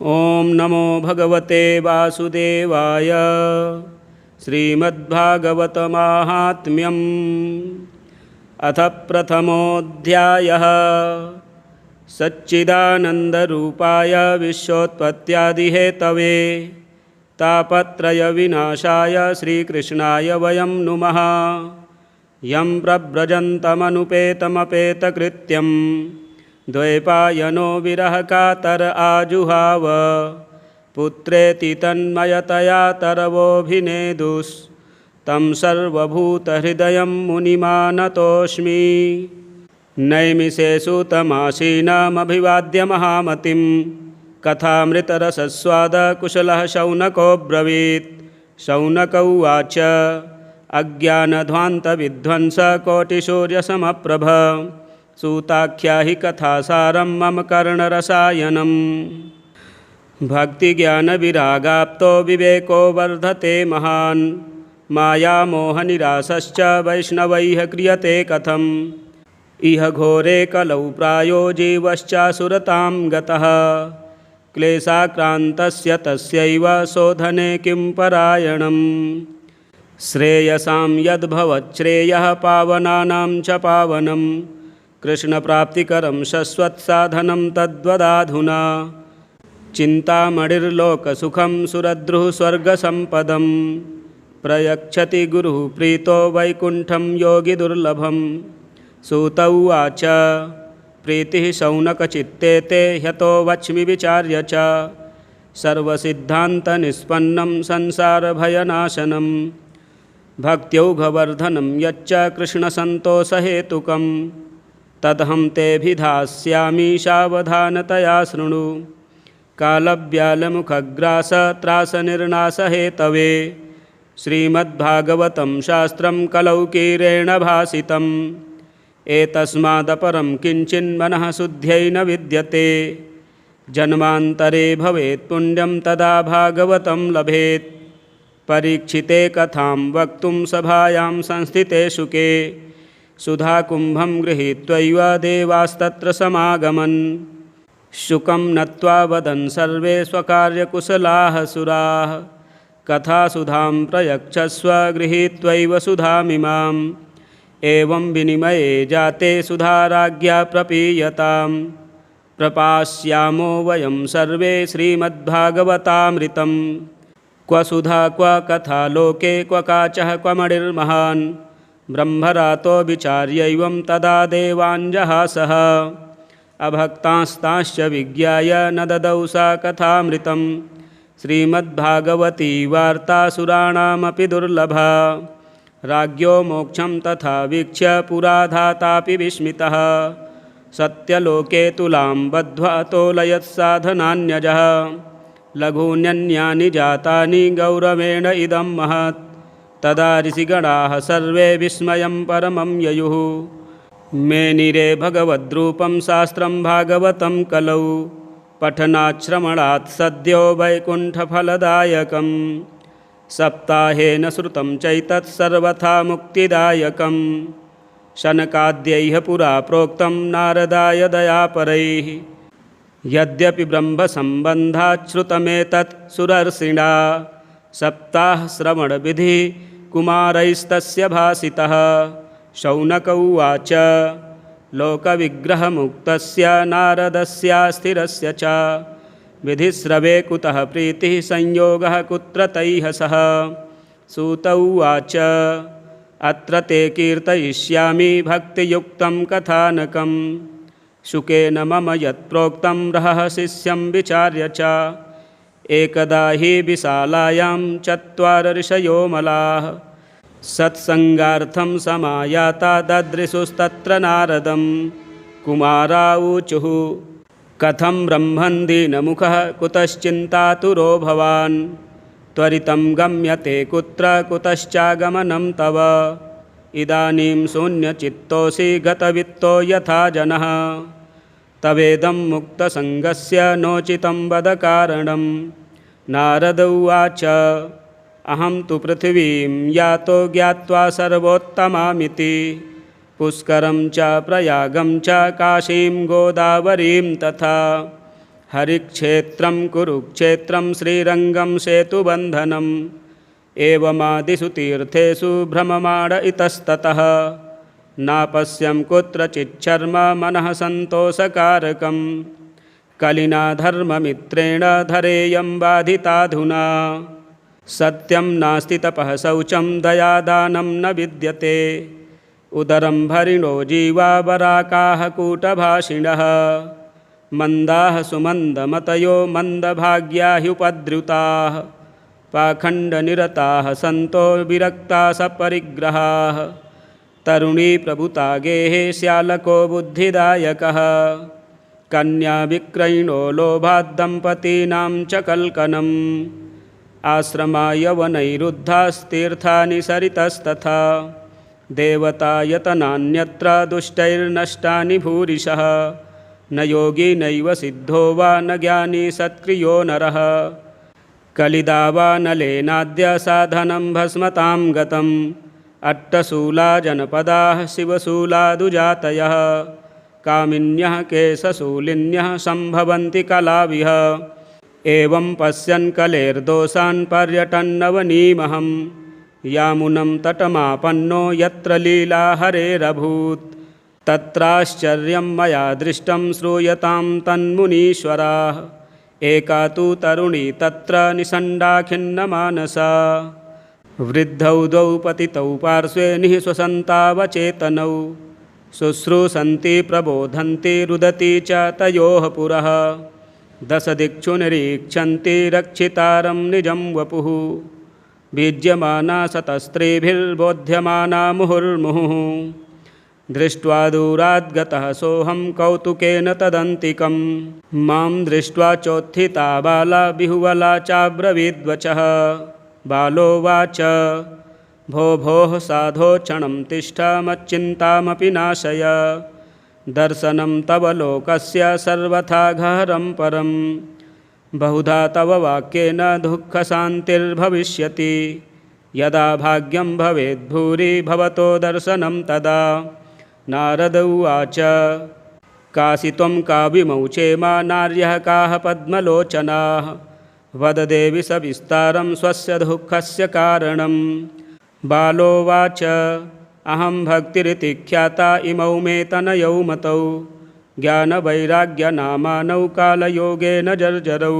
ओं नमो भगवते वासुदेवाय। श्रीमद्भागवत माहात्म्यम् अथ प्रथमोऽध्यायः। सच्चिदानन्दरूपाय विश्वोत्पत्त्यादिहेतवे तापत्रयविनाशाय श्रीकृष्णाय वयं नुमः। यं प्रव्रजन्तमनुपेतमपेतकृत्यं द्वैपायनो विरहकातर आजुहाव। पुत्रेति तन्मयतया तरवोऽभिनेदुस्तं सर्वभूतहृदयं मुनिमानतोऽस्मि। नैमिषेषु तमासीनामभिवाद्य महामतिं कथामृतरसस्वादकुशलः शौनकोऽब्रवीत्। शौनक उवाच अज्ञानध्वान्तविध्वंसकोटिसूर्यसमप्रभ सूताख्याहि कथासारं मम कर्णरसायनम्। भक्तिज्ञानविरागाप्तो विवेको वर्धते महान् मायामोहनिरासश्च वैष्णवैः क्रियते कथम्। इह घोरे कलौ प्रायो जीवश्चासुरतां गतः क्लेशाक्रान्तस्य तस्यैव शोधने किं परायणम्। श्रेयसां यद्भवच्छ्रेयः पावनानां च पावनं कृष्णप्राप्तिकरं शश्वत्साधनं तद्वदाधुना। चिन्तामणिर्लोकसुखं सुरद्रुः स्वर्गसम्पदं प्रयच्छति गुरुः प्रीतो वैकुण्ठं योगिदुर्लभम्। सूत उवाच प्रीतिः शौनकचित्ते ते ह्यतो वच्मि विचार्य च सर्वसिद्धान्तनिष्पन्नं संसारभयनाशनं। भक्त्यौघवर्धनं यच्च कृष्णसन्तोषहेतुकं तदहं तेऽभिधास्यामि सावधानतया शृणु। कालव्यालमुखग्रासत्रासनिर्नाशहेतवे श्रीमद्भागवतं शास्त्रं कलौकीरेण भासितम्। एतस्मादपरं किञ्चिन्मनः शुद्ध्यै न विद्यते जन्मान्तरे भवेत् पुण्यं तदा भागवतं लभेत्। परीक्षिते कथां वक्तुं सभायां संस्थिते शुके सुधाकुम्भं गृहीत्वैव देवास्तत्र समागमन्। शुकं नत्वा वदन् सर्वे स्वकार्यकुशलाः सुराः कथासुधां प्रयच्छस्व गृहीत्वैव सुधामिमाम्। एवं विनिमये जाते सुधाराज्ञा प्रपीयतां प्रपास्यामो वयं सर्वे श्रीमद्भागवतामृतं। क्व सुधा क्व कथा लोके क्व काचः क्व मणिर्महान् ब्रह्मरातो विचार्यैवं तदा देवाञ्जहासः। अभक्तांस्तांश्च विज्ञाय न ददौ सा कथामृतं श्रीमद्भागवती वार्ता सुराणामपि दुर्लभा। राज्ञो मोक्षं तथा वीक्ष्य पुराधातापि विस्मितः सत्यलोके तुलां बद्ध्वा तोलयत्साधनान्यजः। लघून्यन्यानि जातानि गौरवेण इदं महत् तदा ऋषिगणाः सर्वे विस्मयं परमं ययुः। मेनिरे भगवद्रूपं शास्त्रं भागवतं कलौ पठनाच्छ्रवणात् सद्यो वैकुण्ठफलदायकम्। सप्ताहेन श्रुतं चैतत् सर्वथा मुक्तिदायकं शनकाद्यैः पुरा प्रोक्तं नारदाय दयापरैः। यद्यपि ब्रह्मसम्बन्धात् श्रुतमेतत् सुरर्षिणा सप्ताहश्रवणविधिः कुमारैस्तस्य भासितः। शौनक उवाच लोकविग्रहमुक्तस्य नारदस्यास्थिरस्य च विधिश्रवे कुतः प्रीतिः संयोगः कुत्र तैः सह। सूत उवाच अत्र ते कीर्तयिष्यामि भक्तियुक्तं कथानकं शुकेन मम यत्प्रोक्तं रहस्यं विचार्य च। एकदा हि विशालायां चत्वार ऋषयो मलाः सत्सङ्गार्थं समायाता ददृशुस्तत्र नारदं। कुमारा ऊचुः कथं ब्रह्मन् दीनमुखः कुतश्चिन्तातुरो भवान् त्वरितं गम्यते कुत्र कुतश्चागमनं तव। इदानीं शून्यचित्तोऽसि गतवित्तो यथा जनः तवेदं मुक्तसङ्गस्य नोचितं वद कारणं। नारद उवाच अहं तु पृथिवीं यातो ज्ञात्वा सर्वोत्तमामिति पुष्करं च प्रयागं च काशीं गोदावरीं तथा हरिक्षेत्रं कुरुक्षेत्रं श्रीरङ्गं सेतुबन्धनम् एवमादिषु तीर्थेषु भ्रममाण इतस्ततः नापश्यं कुत्रचिच्छर्म मनः सन्तोषकारकं कलिना धर्ममित्रेण धरेयं बाधिताधुना सत्यं नास्ति तपः शौचं दयादानं न विद्यते उदरं भरिणो जीवा वराकाः कूटभाषिणः मन्दाः सुमन्दमतयो मन्दभाग्या ह्युपद्रुताः पाखण्डनिरताः सन्तो विरक्ता सपरिग्रहाः तरुणी प्रभुता गेहे श्यालको बुद्धिदायकः कन्याविक्रयिणो लोभाद्दम्पतीनां च कल्कनम् आश्रमा यवनैरुद्धास्तीर्थानि सरितस्तथा देवतायतनान्यत्र दुष्टैर्नष्टानि भूरिशः न योगी नैव सिद्धो वा न ज्ञानी सत्क्रियो नरः कलिदावानलेनाद्य साधनं भस्मतां गतम् अट्टशूला जनपदाः शिवशूलादुजातयः कामिन्यः केशशूलिन्यः सम्भवन्ति कलाविह एवं पश्यन् कलेर्दोषान् पर्यटन्नवनीमहं यामुनं तटमापन्नो यत्र लीला हरेरभूत् तत्राश्चर्यं मया दृष्टं श्रूयतां तन्मुनीश्वराः एका तु तरुणी तत्र निषण्डाखिन्नमानसा वृद्धौ द्वौ पतितौ पार्श्वे निःश्वसन्तावचेतनौ शुश्रूषन्ति प्रबोधन्ति रुदति च तयोः पुरः दशदिक्षु निरीक्षन्ति रक्षितारं निजं वपुः बीज्यमाना शतस्त्रीभिर्बोध्यमाना मुहुर्मुहुः दृष्ट्वा दूराद्गतः सोऽहं कौतुकेन तदन्तिकं मां दृष्ट्वा चोत्थिता बाला बिहुवला चाब्रवीद्वचः बालोवाच भो भोः साधो क्षणं तिष्ठ मच्चिन्तामपि नाशय दर्शनं तव लोकस्य सर्वथा घहरं परं बहुधा तव वाक्येन दुःखशान्तिर्भविष्यति यदा भाग्यं भवेद्भूरि भवतो दर्शनं तदा नारद उवाच कासि त्वं काव्यमौचे मा नार्यः काः पद्मलोचनाः वद देवि सविस्तारं स्वस्य दुःखस्य कारणं बालोवाच अहं भक्तिरिति ख्याता इमौ मे तनयौ मतौ ज्ञानवैराग्यनामानौ कालयोगेन जर्जरौ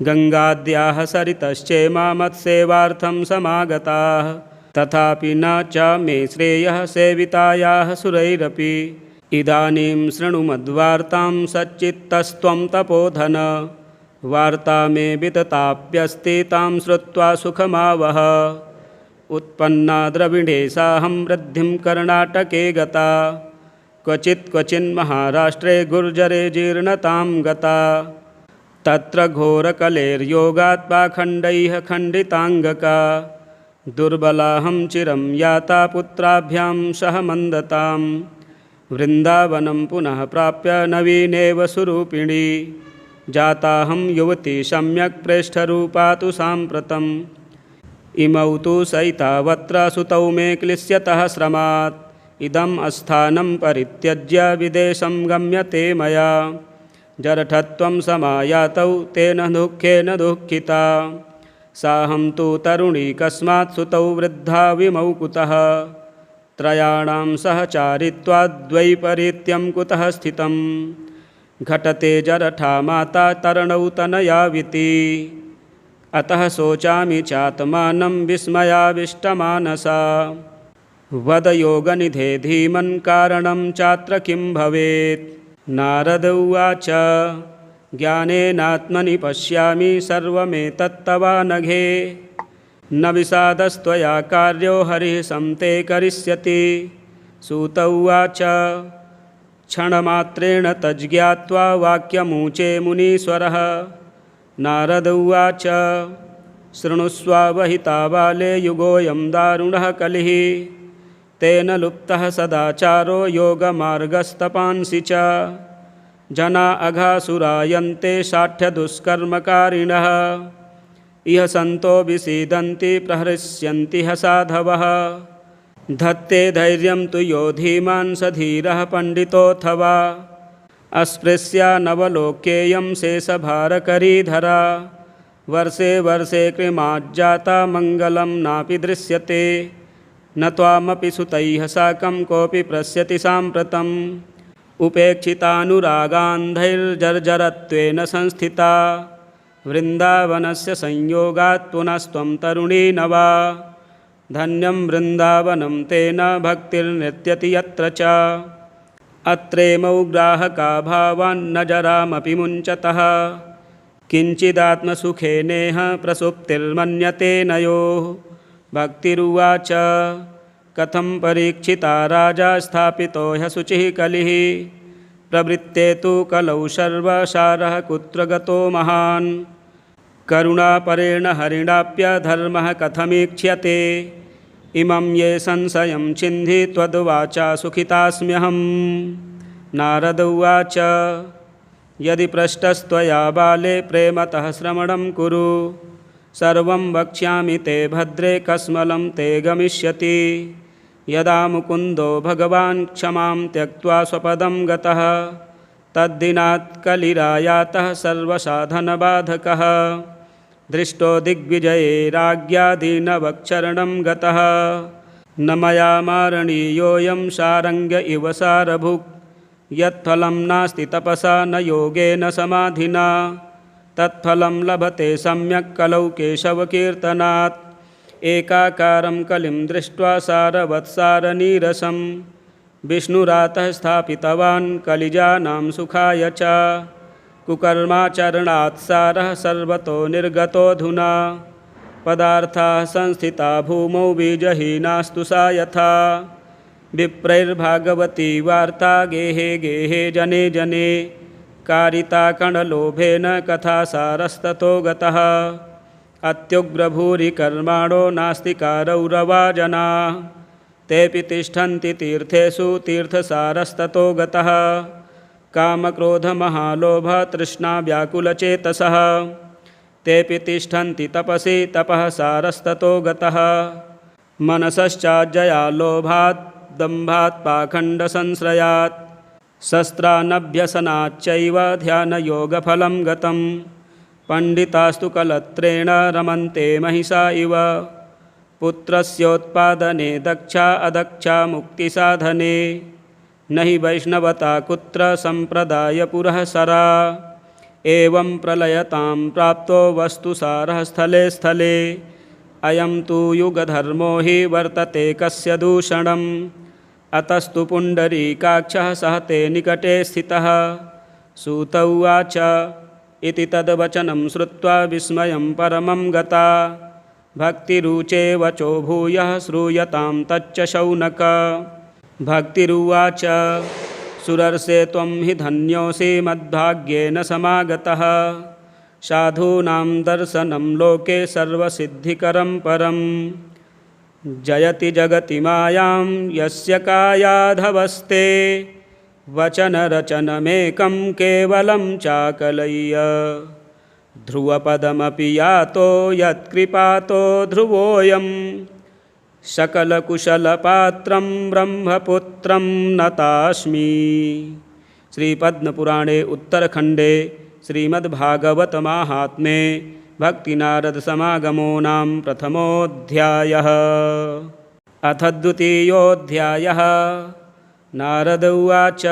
गङ्गाद्याः सरितश्चेमा मत्सेवार्थं समागताः तथापि न च मे श्रेयः सेवितायाः सुरैरपि इदानीं शृणु मद्वार्तां सच्चित्तस्त्वं तपोधन वार्ता मे वितताप्यस्ति तां श्रुत्वा सुखमावह उत्पन्ना द्रविडेशाहं वृद्धिं कर्णाटके गता क्वचिन्महाराष्ट्रे गुर्जरे जीर्णतां गता तत्र घोरकलेर्योगात् पाखण्डैः खण्डिताङ्गका दुर्बलाहं चिरं याता पुत्राभ्यां सह मन्दतां वृन्दावनं पुनः प्राप्य नवीनेव सुरूपिणी जाताहं युवती सम्यक् प्रेष्ठरूपा तु साम्प्रतम् इमौ तु सैतावत्र सुतौ मे क्लिश्यतः श्रमात् इदम् अस्थानं परित्यज्य विदेशं गम्यते मया जरठत्वं समायातौ तेन दुःखेन दुःखिता साहं तु तरुणी कस्मात् सुतौ वृद्धा विमौ कुतः त्रयाणां सहचारित्वाद्वैपरीत्यं कुतः स्थितं घटते जरठा माता तरणौ तनयाविति अतः शोचामि चात्मानं विस्मयाविष्टमानसा वद योगनिधे धीमन् कारणं चात्र किं भवेत् नारद उवाच ज्ञानेनात्मनि पश्यामि सर्वमेतत्तवानघे न विषादस्त्वया कार्यो हरिः संते करिष्यति सूत उवाच क्षणमात्रेण तज्ज्ञात्वा वाक्यमूचे मुनीश्वरः नारद उवाच शृणुष्वावहिता बाले युगोऽयं दारुणः कलिः तेन लुप्तः सदाचारो योगमार्गस्तपांसि च जना अघासुरायन्ते शाठ्यदुष्कर्मकारिणः इह सन्तो विसीदन्ति प्रहृष्यन्ति ह साधवः धत्ते धैर्यं तु यो धीमान् स धीरः पण्डितोऽथवा अस्पृश्या नवलोक्येयं शेषभारकरीधरा वर्षे वर्षे कृमाज्जाता मङ्गलं नापि दृश्यते न त्वामपि सुतैः साकं कोऽपि पश्यति साम्प्रतम् उपेक्षितानुरागान्धैर्जर्जरत्वेन संस्थिता वृन्दावनस्य संयोगात् पुनस्त्वं तरुणी नवा धन्यं वृन्दावनं तेन भक्तिर्नृत्यति यत्र च अत्रेमौ ग्राहका भावान्न जरामपि मुञ्चतः किञ्चिदात्मसुखेनेह प्रसुप्तिर्मन्यते नयोः भक्तिरुवाच कथं परीक्षिता राजा स्थापितो ह्यशुचिः कलिः प्रवृत्ते तु कलौ सर्वसारः कुत्र गतो महान् करुणापरेण हरिणाप्यधर्मः कथमीक्ष्यते इमं ये संशयं छिन्धि त्वद्वाचा सुखितास्म्यहम् नारद उवाच यदि पृष्टस्त्वया बाले प्रेमतः श्रवणं कुरु सर्वं वक्ष्यामि ते भद्रे कस्मलं ते गमिष्यति यदा मुकुन्दो भगवान् क्षमां त्यक्त्वा स्वपदं गतः तद्दिनात् कलिरायातः सर्वसाधनबाधकः दृष्टो दिग्विजये राज्ञा दीनवक्षरणं गतः न मया मारणीयोऽयं सारङ्ग्य इव सारभुक् यत्फलं नास्ति तपसा न योगेन समाधिना तत्फलं लभते सम्यक् कलौ केशवकीर्तनात् एकाकारं कलिं दृष्ट्वा सारवत्सारनीरसं विष्णुरातः स्थापितवान् कलिजानां सुखाय च कुकर्माचरणात् सारः सर्वतो निर्गतोऽधुना पदार्थाः संस्थिता भूमौ बीजहीनास्तु सा यथा विप्रैर्भागवती वार्ता गेहे गेहे जने जने कारिता कणलोभेन कथा सारस्ततो गतः अत्युग्रभूरि कर्माणो नास्तिकारौरवा जनाः तेऽपि तिष्ठन्ति तीर्थेषु तीर्थसारस्ततो गतः कामक्रोधमहालोभ तृष्णा व्याकुलचेतसः तेऽपि तिष्ठन्ति तपसि तपः सारस्ततो गतः मनसश्चाज्जया लोभात् दम्भात् पाखण्डसंश्रयात् शस्त्रानभ्यसनाच्चैव ध्यानयोगफलं गतं पण्डितास्तु कलत्रेण रमन्ते महिषा इव पुत्रस्योत्पादने दक्षा अदक्षा मुक्तिसाधने न हि वैष्णवता कुत्र सम्प्रदायपुरःसरा एवं प्रलयतां प्राप्तो वस्तुसारः स्थले स्थले अयं तु युगधर्मो हि वर्तते कस्य दूषणम् अतस्तु पुण्डरीकाक्षः सह ते निकटे स्थितः सूत उवाच इति तद्वचनं श्रुत्वा विस्मयं परमं गता भक्तिरुचे वचो भूयः श्रूयतां तच्च शौनक भक्तिरुवाच सुरर्षे त्वं हि धन्योऽसि मद्भाग्येन समागतः साधूनां दर्शनं लोके सर्वसिद्धिकरं परं जयति जगति मायां यस्य कायाधवस्ते वचनरचनमेकं केवलं चाकलय्य ध्रुवपदमपि यातो यत्कृपातो ध्रुवोऽयं सकलकुशलपात्रं ब्रह्मपुत्रं नतास्मि। श्रीपद्मपुराणे उत्तरखण्डे श्रीमद्भागवतमाहात्म्ये भक्तिनारदसमागमो नाम प्रथमोऽध्यायः। अथ द्वितीयोऽध्यायः। नारद उवाच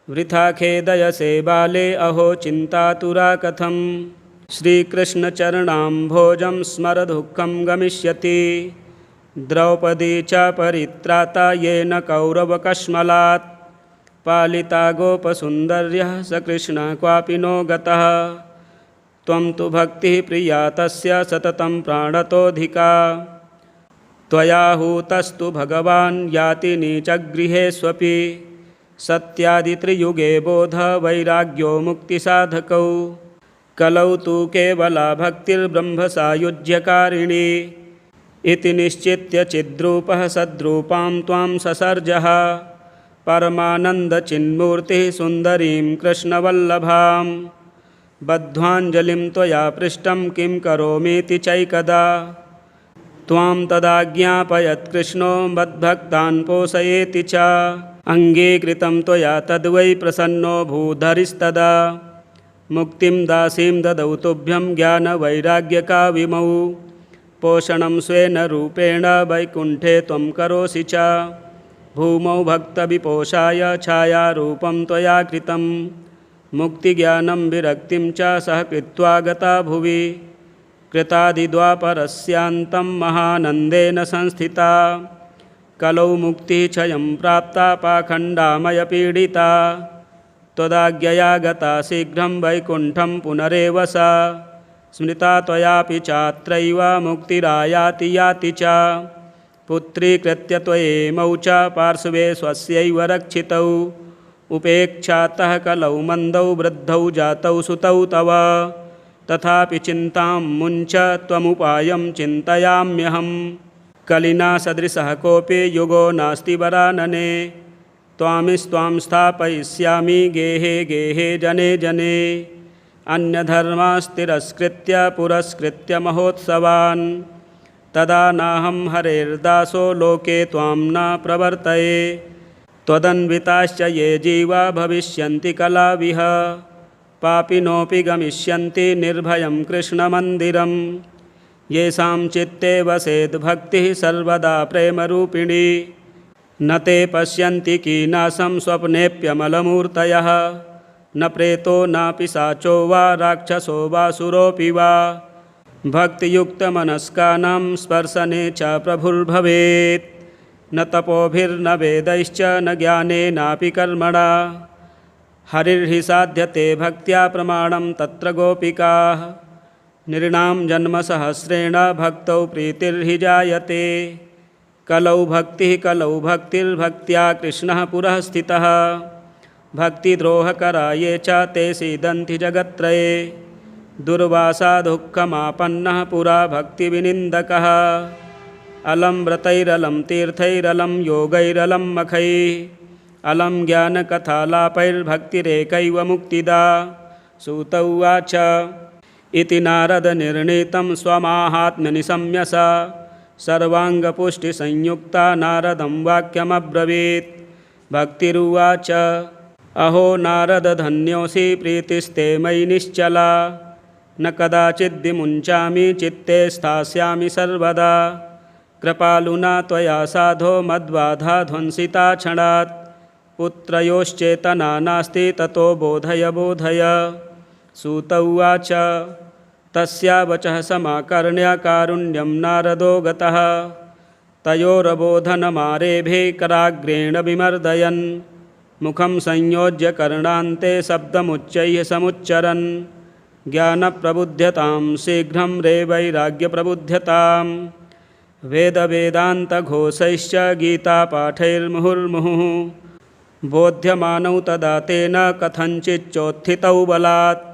वृथा खेदयसे बाले अहो चिन्तातुरा कथं श्रीकृष्णचरणाम्भोजं स्मर दुःखं गमिष्यति द्रौपदी च परित्राता येन कौरवकश्मलात् पालिता गोपसुन्दर्यः स कृष्णः क्वापि नो गतः त्वं तु भक्तिः प्रिया तस्य सततं प्राणतोऽधिका त्वया हूतस्तु भगवान् याति नीचगृहेष्वपि सत्यादित्रियुगे बोध वैराग्यो मुक्तिसाधकौ कलौ तु केवला भक्तिर्ब्रह्मसायुज्यकारिणी इति निश्चित्य चिद्रूपः सद्रूपां त्वां ससर्जः परमानन्दचिन्मूर्तिः सुन्दरीं कृष्णवल्लभां बद्ध्वाञ्जलिं त्वया पृष्टं किं करोमीति चैकदा त्वां तदाज्ञापयत् कृष्णो मद्भक्तान् पोषयेति च अङ्गीकृतं त्वया तद्वै प्रसन्नो भूधरिस्तदा मुक्तिं दासीं ददौ तुभ्यं ज्ञानवैराग्यकाविमौ पोषणं स्वेन रूपेण वैकुण्ठे त्वं करोसि च भूमौ भक्तविपोषाय छायारूपं त्वया कृतं मुक्तिज्ञानं विरक्तिं च सह कृत्वा गता भुवि कृतादिद्वापरस्यान्तं महानन्देन संस्थिता कलौ मुक्तिक्षयं प्राप्ता पाखण्डामयपीडिता त्वदाज्ञया गता शीघ्रं वैकुण्ठं पुनरेव सा स्मृता त्वयापि चात्रैव मुक्तिरायाति याति च पुत्रीकृत्य त्वयेमौ च पार्श्वे स्वस्यैव रक्षितौ उपेक्षातः कलौ मन्दौ वृद्धौ जातौ सुतौ तव तथापि चिन्तां मुञ्च त्वमुपायं चिन्तयाम्यहम् कलिना सदृशः कोऽपि युगो नास्ति वरानने त्वां स्थापयिष्यामि गेहे गेहे जने जने अन्यधर्मास्तिरस्कृत्य पुरस्कृत्य महोत्सवान् तदा नाहं हरेर्दासो लोके त्वां न प्रवर्तये त्वदन्विताश्च ये जीवा भविष्यन्ति कलाविह पापिनोऽपि गमिष्यन्ति निर्भयं कृष्णमन्दिरं येषां चित्ते वसेद्भक्तिः सर्वदा प्रेमरूपिणी न ते पश्यन्ति कीनाशं स्वप्नेऽप्यमलमूर्तयः न प्रेतो न पिशाचो वा राक्षसो वासुरोऽपि वा भक्तियुक्तमनस्कानां स्पर्शने च प्रभुर्भवेत् न तपोभिर्न वेदैश्च न ज्ञानेनापि कर्मणा हरिर्हि साध्यते भक्त्या प्रमाणं तत्र गोपिकाः नृणां जन्मसहस्रेण भक्तौ प्रीतिर्हि जायते कलौ भक्तिः कलौ भक्तिर्भक्त्या कृष्णः पुरः स्थितः भक्तिद्रोहकरा ये च ते सीदन्ति जगत्त्रये दुर्वासा दुःखमापन्नः पुरा भक्तिविनिन्दकः अलं व्रतैरलं तीर्थैरलं योगैरलं मखैः अलं ज्ञानकथालापैर्भक्तिरेकैव मुक्तिदा सूत उवाच इति नारदनिर्णीतं स्वमाहात्म्यनिशम्य सा सर्वाङ्गपुष्टिसंयुक्ता नारदं वाक्यमब्रवीत् भक्तिरुवाच अहो नारद धन्योऽसि प्रीतिस्ते मयि निश्चला न कदाचिद्विमुञ्चामि चित्ते स्थास्यामि सर्वदा कृपालुना त्वया साधो मद्बाधा ध्वंसिता क्षणात् पुत्रयोश्चेतना नास्ति ततो बोधय बोधय सूत उवाच तस्या वचः समाकर्ण्य कारुण्यं नारदो गतः तयोरबोधनमारेभे कराग्रेण विमर्दयन् मुखं संयोज्य कर्णान्ते शब्दमुच्चैः समुच्चरन् ज्ञानप्रबुध्यतां शीघ्रं रे वैराग्यप्रबुध्यतां वेदवेदान्तघोषैश्च गीतापाठैर्मुहुर्मुहुः बोध्यमानौ तदा तेन कथञ्चिच्चोत्थितौ बलात्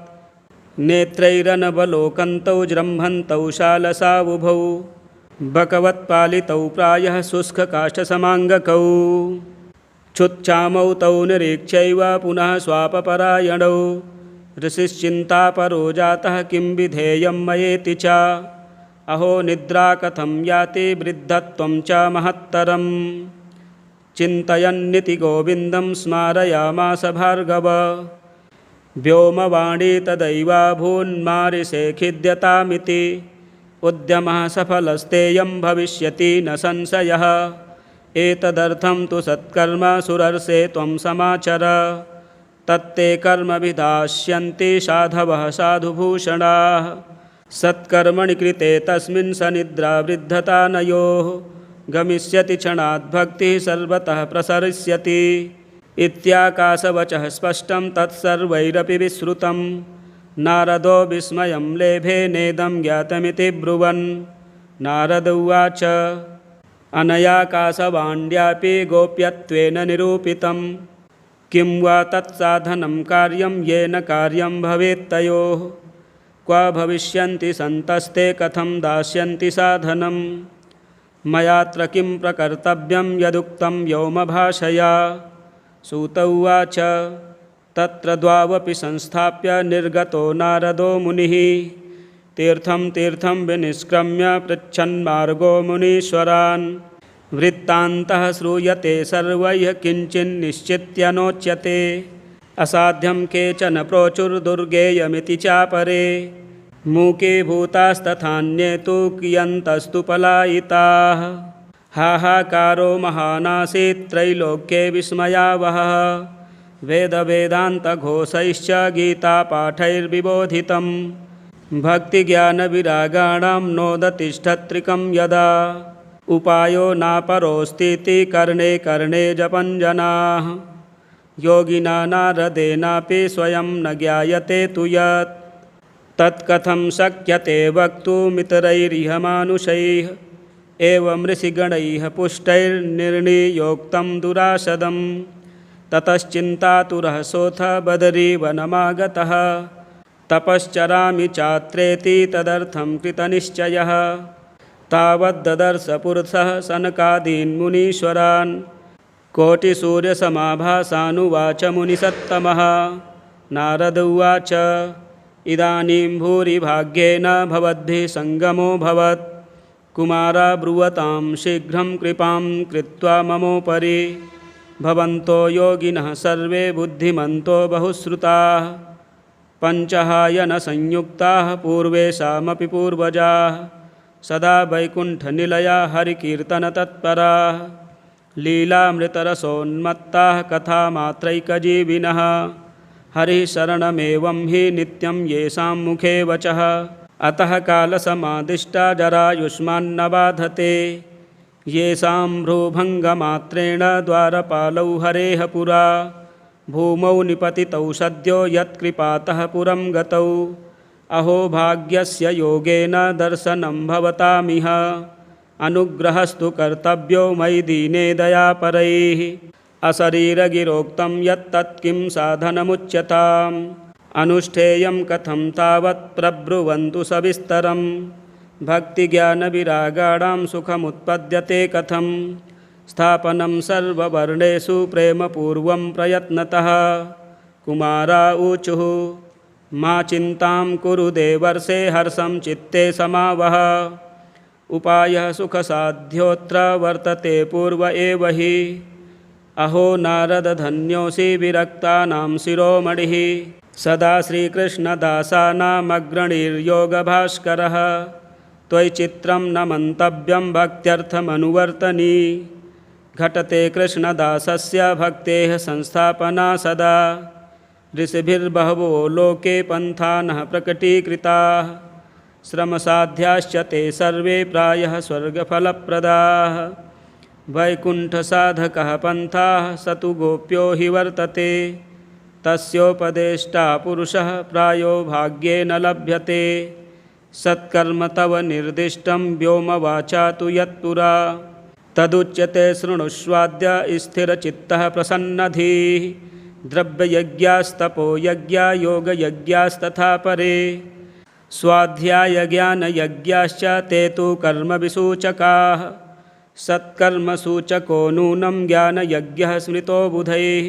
नेत्रैरनवलोकन्तौ जृम्भन्तौ शालसावुभौ बकवत्पालितौ प्रायः शुष्ककाष्ठसमाङ्गकौ क्षुच्छामौ तौ निरीक्ष्यैव पुनः स्वापपरायणौ ऋषिश्चिन्तापरो जातः किं विधेयं मयेति च अहो निद्रा कथं याति वृद्धत्वं च महत्तरम् चिन्तयन्निति गोविन्दं स्मारयामास भार्गव व्योमवाणी तदैवाभून्मारिषे खिद्यतामिति उद्यमः सफलस्तेयं भविष्यति न संशयः एतदर्थं तु सत्कर्म सुरर्षे त्वं समाचर तत्ते कर्म विधास्यन्ति साधवः साधुभूषणाः सत्कर्मणि कृते तस्मिन् सनिद्रा वृद्धतानयोः गमिष्यति क्षणात् भक्तिः सर्वतः प्रसरिष्यति इत्याकाशवचः स्पष्टं तत्सर्वैरपि विश्रुतं नारदो विस्मयं लेभे नेदं ज्ञातमिति ब्रुवन् नारद उवाच अनयाकाशवाण्यापि गोप्यत्वेन निरूपितं किं वा तत्साधनं कार्यं येन कार्यं भवेत्तयोः क्व भविष्यन्ति सन्तस्ते कथं दास्यन्ति साधनं मयात्र किं प्रकर्तव्यं यदुक्तं व्योमभाषया सूत उवाच तत्र द्वावपि संस्थाप्य निर्गतो नारदो मुनिः तीर्थं तीर्थं विनिष्क्रम्य पृच्छन्मार्गो मुनीश्वरान् वृत्तान्तः श्रूयते सर्वैः किञ्चिन्निश्चित्यनोच्यते असाध्यं केचन प्रोचुर्दुर्गेयमिति चापरे मूके भूतास्तथान्ये तु कियन्तस्तु पलायिताः हाहाकारो महानासीत् त्रैलोक्ये विस्मयावहः वेदवेदान्तघोषैश्च गीतापाठैर्विबोधितं भक्तिज्ञानविरागाणां नोदतिष्ठत्रिकं यदा उपायो नापरोऽस्तीति कर्णे कर्णे जपन् जनाः योगिना नारदेनापि स्वयं न ज्ञायते तु यत् तत्कथं शक्यते वक्तुमितरैरिह मानुषैः एवं ऋषिगणैः पुष्टैर्निर्णीयोक्तं दुराशदम् ततश्चिन्तातुरः सोऽथ बदरीवनमागतः तपश्चरामि चात्रेति तदर्थं कृतनिश्चयः तावद्ददर्श पुरतः सनकादीन् मुनीश्वरान् कोटिसूर्यसमाभासानुवाच मुनिसत्तमः नारद उवाच इदानीं भूरि भाग्येन भवद्भिः सङ्गमोऽभवत् कुमारा ब्रुवतां शीघ्रं कृपां कृत्वा ममोपरि भवन्तो योगिनः सर्वे बुद्धिमन्तो बहुश्रुताः पञ्चहायनसंयुक्ताः पूर्वेषामपि पूर्वजाः सदा वैकुण्ठनिलया हरिकीर्तनतत्पराः लीलामृतरसोन्मत्ताः कथामात्रैकजीविनः हरिः शरणमेवं हि नित्यं येषां मुखे वचः अतः कालसमादिष्टा जरायुष्मान्न बाधते येषां भ्रूभङ्गमात्रेण द्वारपालौ हरेः पुरा भूमौ निपतितौ सद्यो यत्कृपातः पुरं गतौ अहो भाग्यस्य योगेन दर्शनं भवतामिह अनुग्रहस्तु कर्तव्यो मयि दीने दयापरैः अशरीरगिरोक्तं यत्तत् किं साधनमुच्यताम् अनुष्ठेयं कथं तावत् प्रब्रुवन्तु सविस्तरं भक्तिज्ञानविरागाणां सुखमुत्पद्यते कथं स्थापनं सर्ववर्णेषु प्रेमपूर्वं प्रयत्नतः कुमारा ऊचुः मा चिन्तां कुरु देवर्षे हर्षं चित्ते समावह उपायः सुखसाध्योऽत्र वर्तते पूर्व एव हि अहो नारद धन्योऽसि विरक्तानां शिरोमणिः सदा श्रीकृष्णदासानामग्रणीर्योगभास्करः त्वयि चित्रं न मन्तव्यं भक्त्यर्थमनुवर्तनी घटते कृष्णदासस्य भक्तेः संस्थापना सदा ऋषिभिर्बहवो लोके पन्थानः प्रकटीकृताः श्रमसाध्याश्च ते सर्वे प्रायः स्वर्गफलप्रदाः वैकुण्ठसाधकः पन्थाः स तु गोप्यो हि वर्तते तस्योपदेष्टा पुरुषः प्रायो भाग्ये न लभ्यते सत्कर्म तव निर्दिष्टं व्योमवाचा तु यत्पुरा तदुच्यते शृणुष्वाद्य स्थिरचित्तः प्रसन्नधीः द्रव्ययज्ञास्तपोयज्ञा योगयज्ञास्तथा परे स्वाध्यायज्ञानयज्ञाश्च ते तु कर्मविसूचकाः सत्कर्मसूचको नूनं ज्ञानयज्ञः स्मृतो बुधैः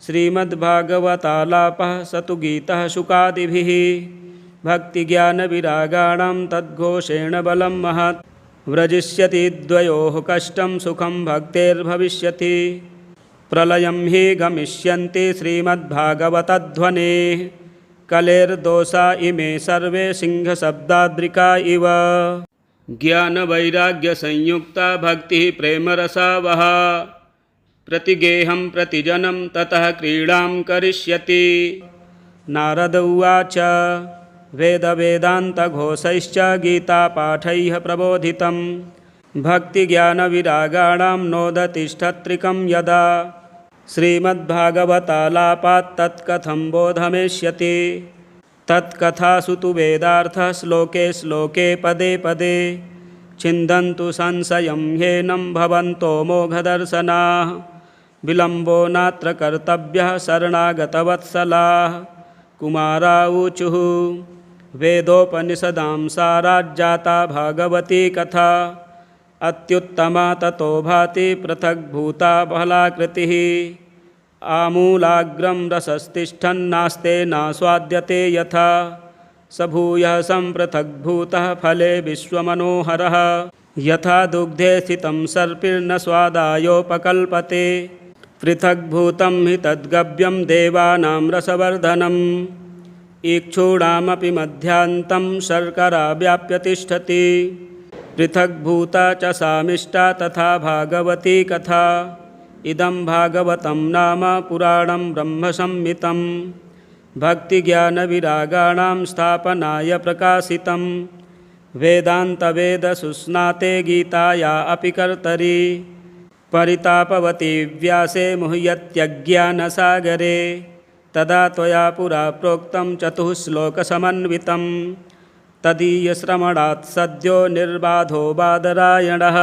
श्रीमद्भागवतालापः स तु गीतः शुकादिभिः भक्तिज्ञानविरागाणां तद्घोषेण बलं महत् व्रजिष्यति द्वयोः कष्टं सुखं भक्तेर्भविष्यति प्रलयं हि गमिष्यन्ति श्रीमद्भागवतध्वनेः कलेर्दोषा इमे सर्वे सिंहशब्दाद्रिका इव ज्ञानवैराग्यसंयुक्ता भक्तिः प्रेमरसावहा प्रतिगेहं प्रतिजनं ततः क्रीडां करिष्यति नारद उवाच वेदवेदान्तघोषैश्च गीतापाठैः प्रबोधितं भक्तिज्ञानविरागाणां नोदतिष्ठत्रिकं यदा श्रीमद्भागवतालापात् तत्कथं बोधमेष्यति तत्कथासु तु वेदार्थः श्लोके श्लोके पदे पदे छिन्दन्तु संशयं ह्येनं भवन्तो मोघदर्शनाः विलम्बो नात्र कर्तव्यः शरणागतवत्सलाः कुमारा ऊचुः वेदोपनिषदां साराज्जाता भागवती कथा अत्युत्तमा ततो भाति पृथग्भूता फलाकृतिः आमूलाग्रं रसस्तिष्ठन्नास्ते नास्वाद्यते यथा स भूयः सम्पृथग्भूतः फले विश्वमनोहरः यथा दुग्धे स्थितं सर्पिर्न स्वादायोपकल्पते पृथग्भूतं हि तद्गव्यं देवानां रसवर्धनम् इक्षूणामपि मध्यान्तं शर्करा व्याप्य तिष्ठति पृथग्भूता च सामिष्टा तथा भागवती कथा इदं भागवतं नाम पुराणं ब्रह्मसंहितं भक्तिज्ञानविरागाणां स्थापनाय प्रकाशितं वेदान्तवेदसुस्नाते गीताया अपि कर्तरि परितापवती व्यासे मुह्यत्यज्ञानसागरे तदा त्वया पुरा प्रोक्तं चतुःश्लोकसमन्वितं तदीयश्रवणात् सद्यो निर्बाधो बादरायणः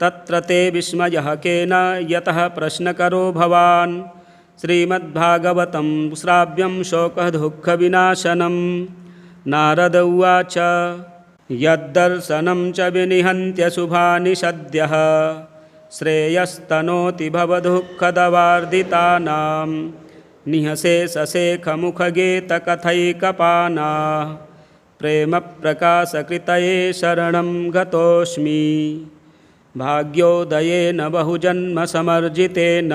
तत्र ते विस्मयः केन यतः प्रश्नकरो भवान् श्रीमद्भागवतं श्राव्यं शोकः दुःखविनाशनं नारद उवाच यद्दर्शनं च विनिहन्त्यशुभानि सद्यः श्रेयस्तनोति भवदुःखदवार्दितानां निःशेषशेखमुखगीतकथैकपाना प्रेमप्रकाशकृतये शरणं गतोऽस्मि भाग्योदयेन बहुजन्मसमर्जितेन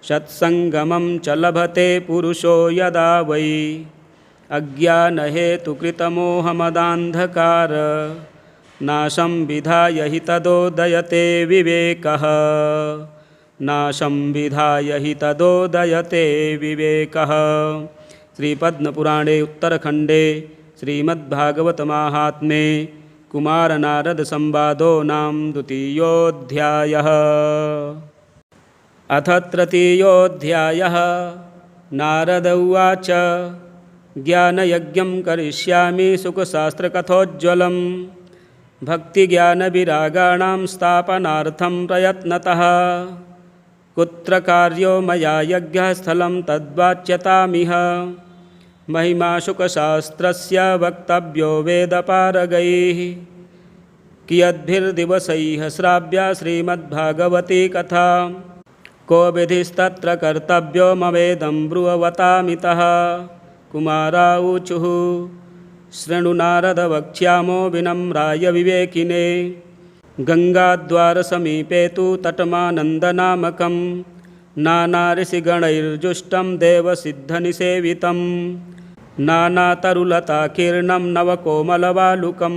सत्सङ्गमं च लभते पुरुषो यदा वै अज्ञानहेतुकृतमोहमदान्धकार नाशं विधाय हि तदोदयते विवेकः नाशं विधाय हि तदोदयते विवेकः। श्रीपद्मपुराणे उत्तरखण्डे श्रीमद्भागवतमाहात्म्ये कुमारनारदसंवादो नाम द्वितीयोऽध्यायः। अथ तृतीयोऽध्यायः। नारद उवाच ज्ञानयज्ञं करिष्यामि सुखशास्त्रकथोज्ज्वलं भक्तिज्ञानविरागाणां स्थापनार्थं प्रयत्नतः कुत्र कार्यो मया यज्ञः स्थलं तद्वाच्यतामिह महिमा शुकशास्त्रस्य वक्तव्यो वेदपारगैः कियद्भिर्दिवसैः श्राव्या श्रीमद्भागवती कथा को विधिस्तत्र कर्तव्यो मवेदं ब्रुवतामितः कुमारा ऊचुः शृणु नारद वक्ष्यामो विनम्राय विवेकिने गङ्गाद्वारसमीपे तु तटमानन्दनामकं नानाऋषिगणैर्जुष्टं देवसिद्धनिसेवितं नानातरुलताकीर्णं नवकोमलवालुकं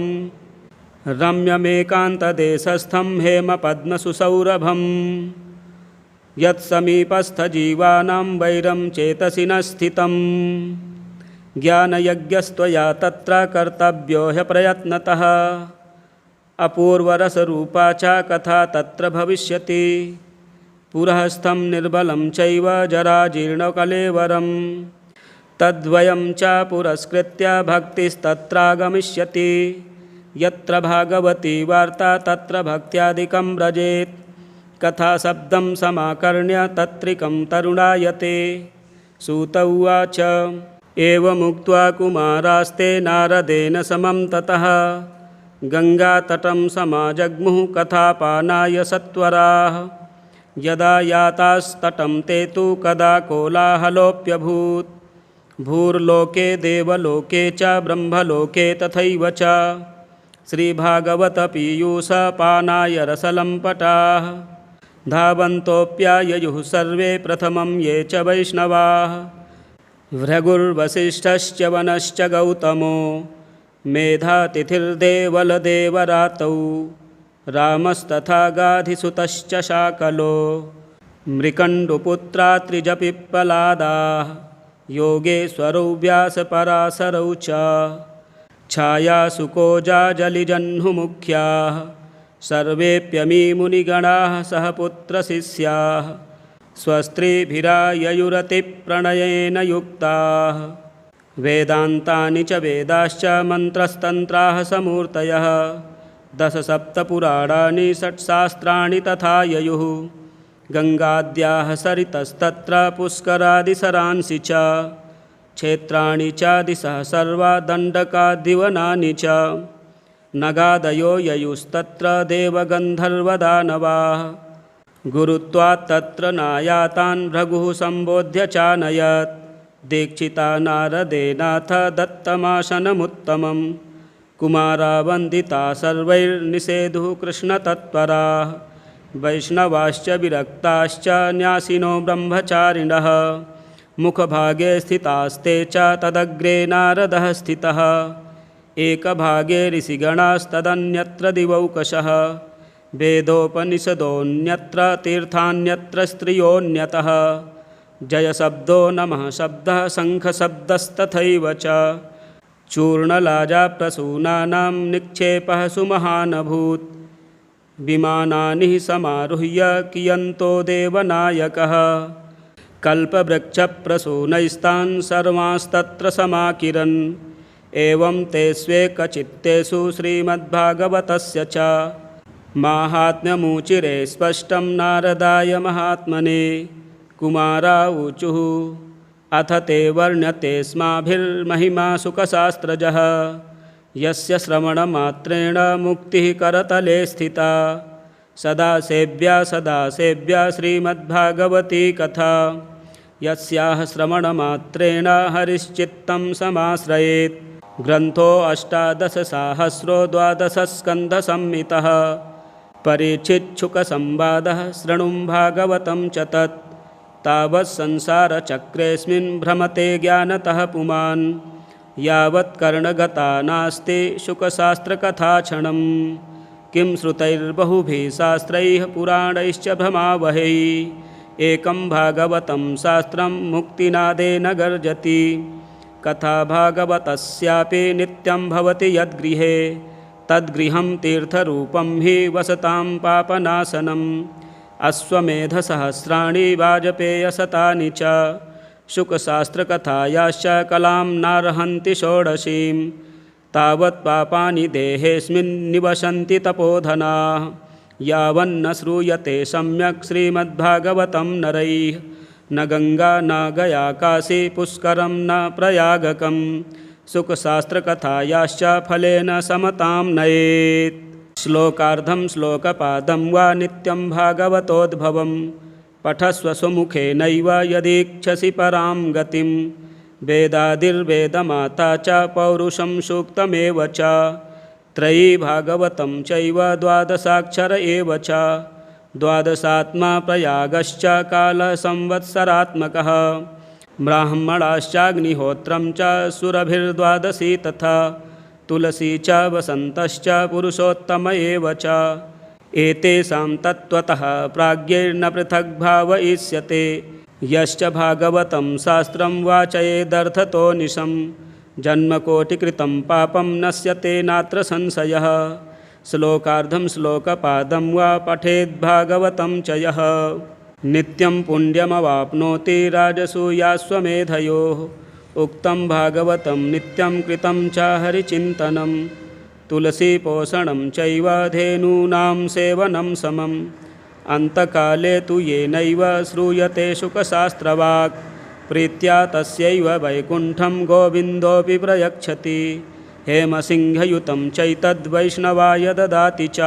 रम्यमेकान्तदेशस्थं हेमपद्मसुसौरभं यत्समीपस्थजीवानां वैरं चेतसि न स्थितं ज्ञानयज्ञस्त्वया तत्र कर्तव्यो ह्यप्रयत्नतः अपूर्वरसरूपा च कथा तत्र भविष्यति पुरःस्थं निर्बलं चैव जराजीर्णकलेवरं तद्वयं च पुरस्कृत्य भक्तिस्तत्रागमिष्यति यत्र भागवती वार्ता तत्र भक्त्यादिकं व्रजेत् कथाशब्दं समाकर्ण्य तत्रिकं तरुणायते। सूत उवाच एवमुक्त्वा कुमारास्ते नारदेन समं ततः गङ्गातटं समाजग्मुः कथापानाय सत्वराः यदा यातास्तटं ते तु कदा कोलाहलोऽप्यभूत् भूर्लोके देवलोके च ब्रह्मलोके तथैव च श्रीभागवतपीयूषपानाय रसलम्पटाः धावन्तोऽप्याययुः सर्वे प्रथमं ये च वैष्णवाः भृगुर्वसिष्ठश्च वनश्च गौतमो मेधातिथिर्देवलदेवरातौ रामस्तथा गाधिसुतश्च शाकलो मृकण्डुपुत्रा त्रिजपिप्पलादाः योगेश्वरौ व्यासपराशरौ च छायासुकोजाजलिजह्नुमुख्याः सर्वेऽप्यमी मुनिगणाः सह पुत्रशिष्याः स्वस्त्रीभिराययुरतिप्रणयेन युक्ताः वेदान्तानि च वेदाश्च मन्त्रस्तन्त्राः समूर्तयः दशसप्तपुराणानि षट्शास्त्राणि तथा ययुः गङ्गाद्याः सरितस्तत्र पुष्करादिसरांसि च क्षेत्राणि च दिशः सर्वा दण्डकादिवनानि च नगादयो ययुस्तत्र देवगन्धर्वदानवाः गुरुत्वात् तत्र नायातान् भृगुः सम्बोध्य चानयत् दीक्षिता नारदेनाथ दत्तमासनमुत्तमं कुमारा वन्दिता सर्वैर्निषेधुः कृष्णतत्पराः वैष्णवाश्च विरक्ताश्च न्यासिनो ब्रह्मचारिणः मुखभागे स्थितास्ते च तदग्रे नारदः स्थितः एकभागे ऋषिगणास्तदन्यत्र दिवौकशः वेदोपनिषदोऽन्यत्र तीर्थान्यत्र स्त्रियोऽन्यतः जयशब्दो नमः शब्दः शङ्खशब्दस्तथैव च चूर्णलाजाप्रसूनानां निक्षेपः सुमहानभूत् विमानानि समारुह्य कियन्तो देवनायकः कल्पवृक्षप्रसूनैस्तान् सर्वांस्तत्र समाकिरन् एवं ते स्वेकचित्तेषु श्रीमद्भागवतस्य च माहात्म्यमुचिरे स्पष्टं नारदाय महात्मने कुमारा ऊचुः अथ ते वर्ण्यतेऽस्माभिर्महिमा शुकशास्त्रजः यस्य श्रवणमात्रेण मुक्तिः करतले स्थिता सदा सेव्या श्रीमद्भागवती कथा यस्याः श्रवणमात्रेण हरिश्चित्तं समाश्रयेत् ग्रन्थो 18612 परीक्षिच्छुकसंवादः शृणुं भागवतं च तत् तावत् संसारचक्रेऽस्मिन् भ्रमते ज्ञानतः पुमान् यावत् कर्णगता नास्ति शुकशास्त्रकथाक्षणं किं श्रुतैर्बहुभिः शास्त्रैः पुराणैश्च भ्रमावहै एकं भागवतं शास्त्रं मुक्तिनादेन गर्जति कथा भागवतस्यापि नित्यं भवति यद्गृहे तद्गृहं तीर्थरूपं हि वसतां पापनाशनम् अश्वमेधसहस्राणि वाजपेयशतानि च शुकशास्त्रकथायाश्च कलां नार्हन्ति षोडशीं तावत् पापानि देहेऽस्मिन् निवसन्ति तपोधनाः यावन्न श्रूयते सम्यक् श्रीमद्भागवतं नरैः न गंगा न गया काशी पुष्करं न प्रयागकं शुकशास्त्रकथायाश्च फलेन समतां नयेत् श्लोकार्धं श्लोकपादं वा नित्यं भागवतोद्भवं पठस्व सुमुखेनैव यदीक्षसि परां गतिं वेदादिर्वेदमाता च पौरुषं सूक्तमेव च त्रयी भागवतं चैव 12 एव च 12 प्रयागश्च कालः संवत्सरात्मकः ब्राह्मणाश्चाग्निहोत्रं च सुरभिर्द्वादशी तथा तुलसी च वसन्तश्च पुरुषोत्तम एव च एतेषां तत्त्वतः प्राज्ञैर्न पृथग् भावयिष्यते यश्च भागवतं शास्त्रं वाचयेदर्थतो निशं जन्मकोटिकृतं पापं नश्यते नात्र संशयः श्लोकार्धं श्लोकपादं वा पठेद्भागवतं च यः नित्यं पुण्यमवाप्नोति राजसूयाश्वमेधयोः उक्तं भागवतं नित्यं कृतं च हरिचिन्तनं तुलसीपोषणं चैव धेनूनां सेवनं समम् अन्तकाले तु येनैव श्रूयते शुकशास्त्रवाक् प्रीत्या तस्यैव वैकुण्ठं गोविन्दोऽपि प्रयच्छति हेमसिंहयुतं चैतद्वैष्णवाय ददाति च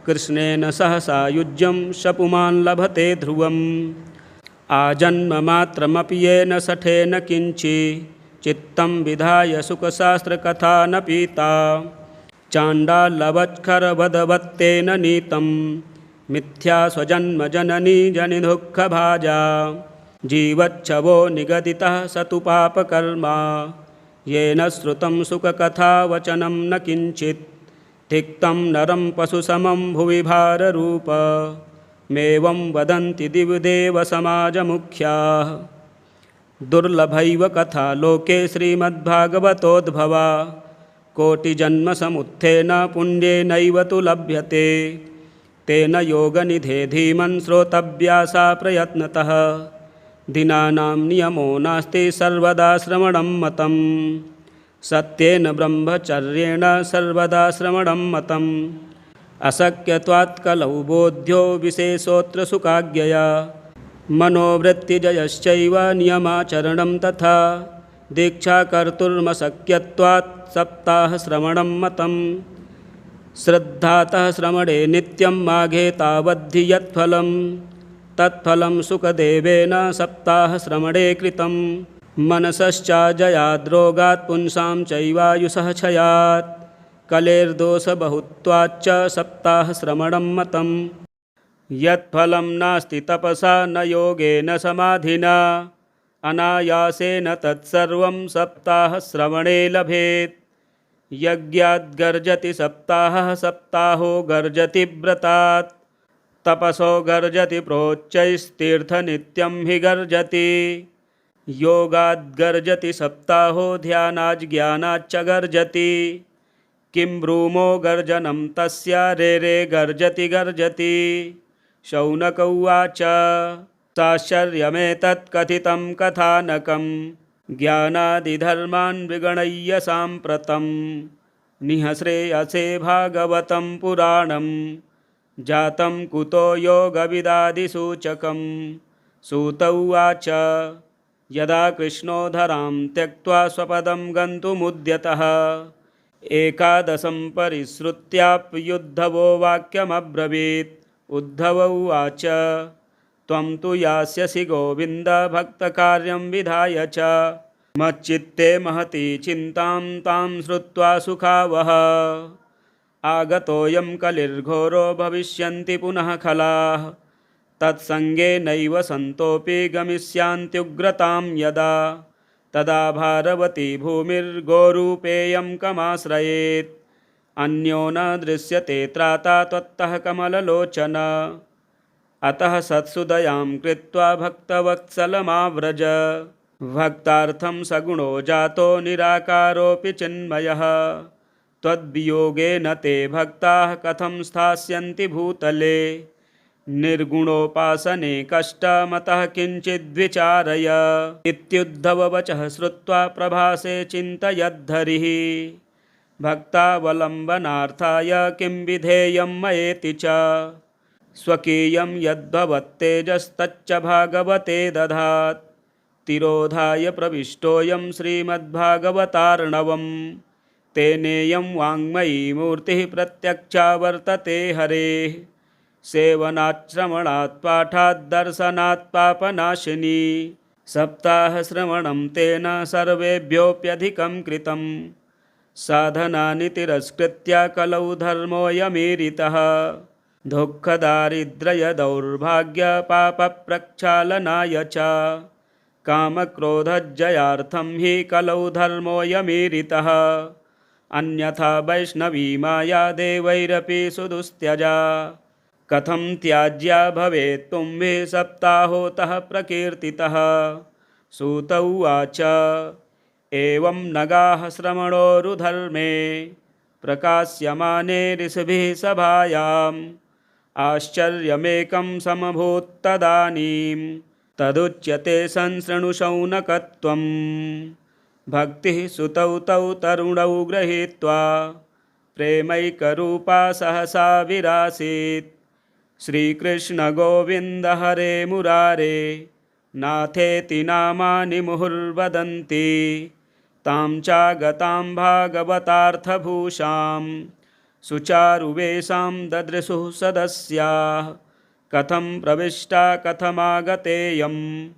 कृष्णेन सह सायुज्यं शपुमान् लभते ध्रुवम् आजन्ममात्रमपि येन सठेन किञ्चिच्चित्तं विधाय शुकशास्त्रकथा न पीता चाण्डालवत्खरवदवत्तेन नीतं मिथ्या स्वजन्मजननी जनिदुःखभाजा जीवच्छवो निगदितः स तु पापकर्मा येन श्रुतं सुखकथावचनं न किञ्चित् तिक्तं नरं पशुसमं भुवि भाररूपमेवं वदन्ति दिव्यदेवसमाजमुख्याः दुर्लभैव कथा लोके श्रीमद्भागवतोद्भवा कोटिजन्मसमुत्थेन पुण्येनैव तु लभ्यते तेन योगनिधे धीमन् श्रोतव्या सा प्रयत्नतः दिनानां नियमो नास्ति सर्वदा श्रवणं मतं सत्येन ब्रह्मचर्येण सर्वदा श्रवणं मतम् अशक्यत्वात् कलौ बोध्यो विशेषोऽत्र सुखाज्ञया मनोवृत्तिजयश्चैव नियमाचरणं तथा दीक्षा कर्तुर्मशक्यत्वात् सप्ताहश्रवणं मतम् श्रद्धातः श्रवणे नित्यं माघे तावद्धि यत्फलं तत्फलं सुखदेवेन सप्ताहश्रवणे कृतं मनसश्चाजयाद्रोगात् पुंसां चैवायुषः क्षयात् कलेर्दोषबहुत्वाच्च सप्ताहश्रवणं मतम्। यत्फलं नास्ति तपसा न योगेन समाधिना अनायासेन तत्सर्वं सप्ताहश्रवणे लभेत्। यज्ञाद्गर्जति सप्ताहः सप्ताहो गर्जति व्रतात् तपसो गर्जति प्रोच्चैस्तीर्थनित्यं हि गर्जति। योगाद्गर्जति सप्ताहो ध्यानाज्ज्ञानाच्च गर्जति। किं ब्रूमो गर्जनं तस्य रे गर्जति गर्जति। शौनक उवाच साश्चर्यमेतत् कथितं कथानकं ज्ञानादिधर्मान् विगणय्य साम्प्रतं निःश्रेयसे भागवतं पुराणं जातं कुतो योगविदादिसूचकं। सूत उवाच यदा कृष्णो धरां त्यक्त्वा स्वपदं गन्तुमुद्यतः एकादशं परिश्रुत्याप्युद्धवो वाक्यमब्रवीत्। उद्धव उवाच त्वं तु यास्यसि गोविन्द भक्तकार्यं विधाय च मच्चित्ते महती चिन्तां तां श्रुत्वा सुखावह। आगतोऽयं कलिर्घोरो भविष्यन्ति पुनः खलाः तत्सङ्गेनैव सन्तोऽपि गमिष्यान्त्युग्रतां यदा। तदा भारवती भूमिर्गोरूपेयं कमाश्रयेत् अन्यो न दृश्यते त्राता त्वत्तः कमललोचन। अतः सत्सुदयां कृत्वा भक्तवत्सलमाव्रज। भक्तार्थं सगुणो जातो निराकारोऽपि चिन्मयः त्वद्वियोगेन ते भक्ताः कथं स्थास्यन्ति भूतले। निर्गुणोपासने कष्टमतः किञ्चिद्विचारय इत्युद्धववचः श्रुत्वा प्रभासे चिन्तयद्धरिः। भक्तावलम्बनार्थाय किं विधेयं मयेति च स्वकीयं यद्भवत्तेजस्तच्च भागवते दधात्। तिरोधाय प्रविष्टोऽयं श्रीमद्भागवतार्णवम् तेनेयं वाङ्मयी मूर्तिः प्रत्यक्षा वर्तते हरेः। सेवनाच्छ्रवणात् पाठात् दर्शनात् पापनाशिनी सप्ताहश्रवणं तेन सर्वेभ्योऽप्यधिकं कृतं। साधनानि तिरस्कृत्य कलौ धर्मोऽयमीरितः दुःखदारिद्र्यदौर्भाग्यपापप्रक्षालनाय च कामक्रोधजयार्थं हि कलौ धर्मोऽयमीरितः। अन्यथा वैष्णवी माया देवैरपि सुदुस्त्यजा कथं त्याज्या भवेत् पुंभिः सप्ताहोतः प्रकीर्तितः। सूत उवाच एवं नगाः श्रवणोरुधर्मे प्रकाश्यमाने ऋषिभिः सभायाम् आश्चर्यमेकं समभूत्तदानीं तदुच्यते संशृणुशौनकत्वम्। भक्तिः सुतौ तौ तरुणौ गृहीत्वा प्रेमैकरूपा सहसा विरासीत्। श्रीकृष्ण गोविन्द हरे मुरारे नाथेति नामानि मुहुर्वदन्ति तां चागतां भागवतार्थभूषां सुचारुवेषां ददृशुः सदस्याः। कथं प्रविष्टा कथमागतेयं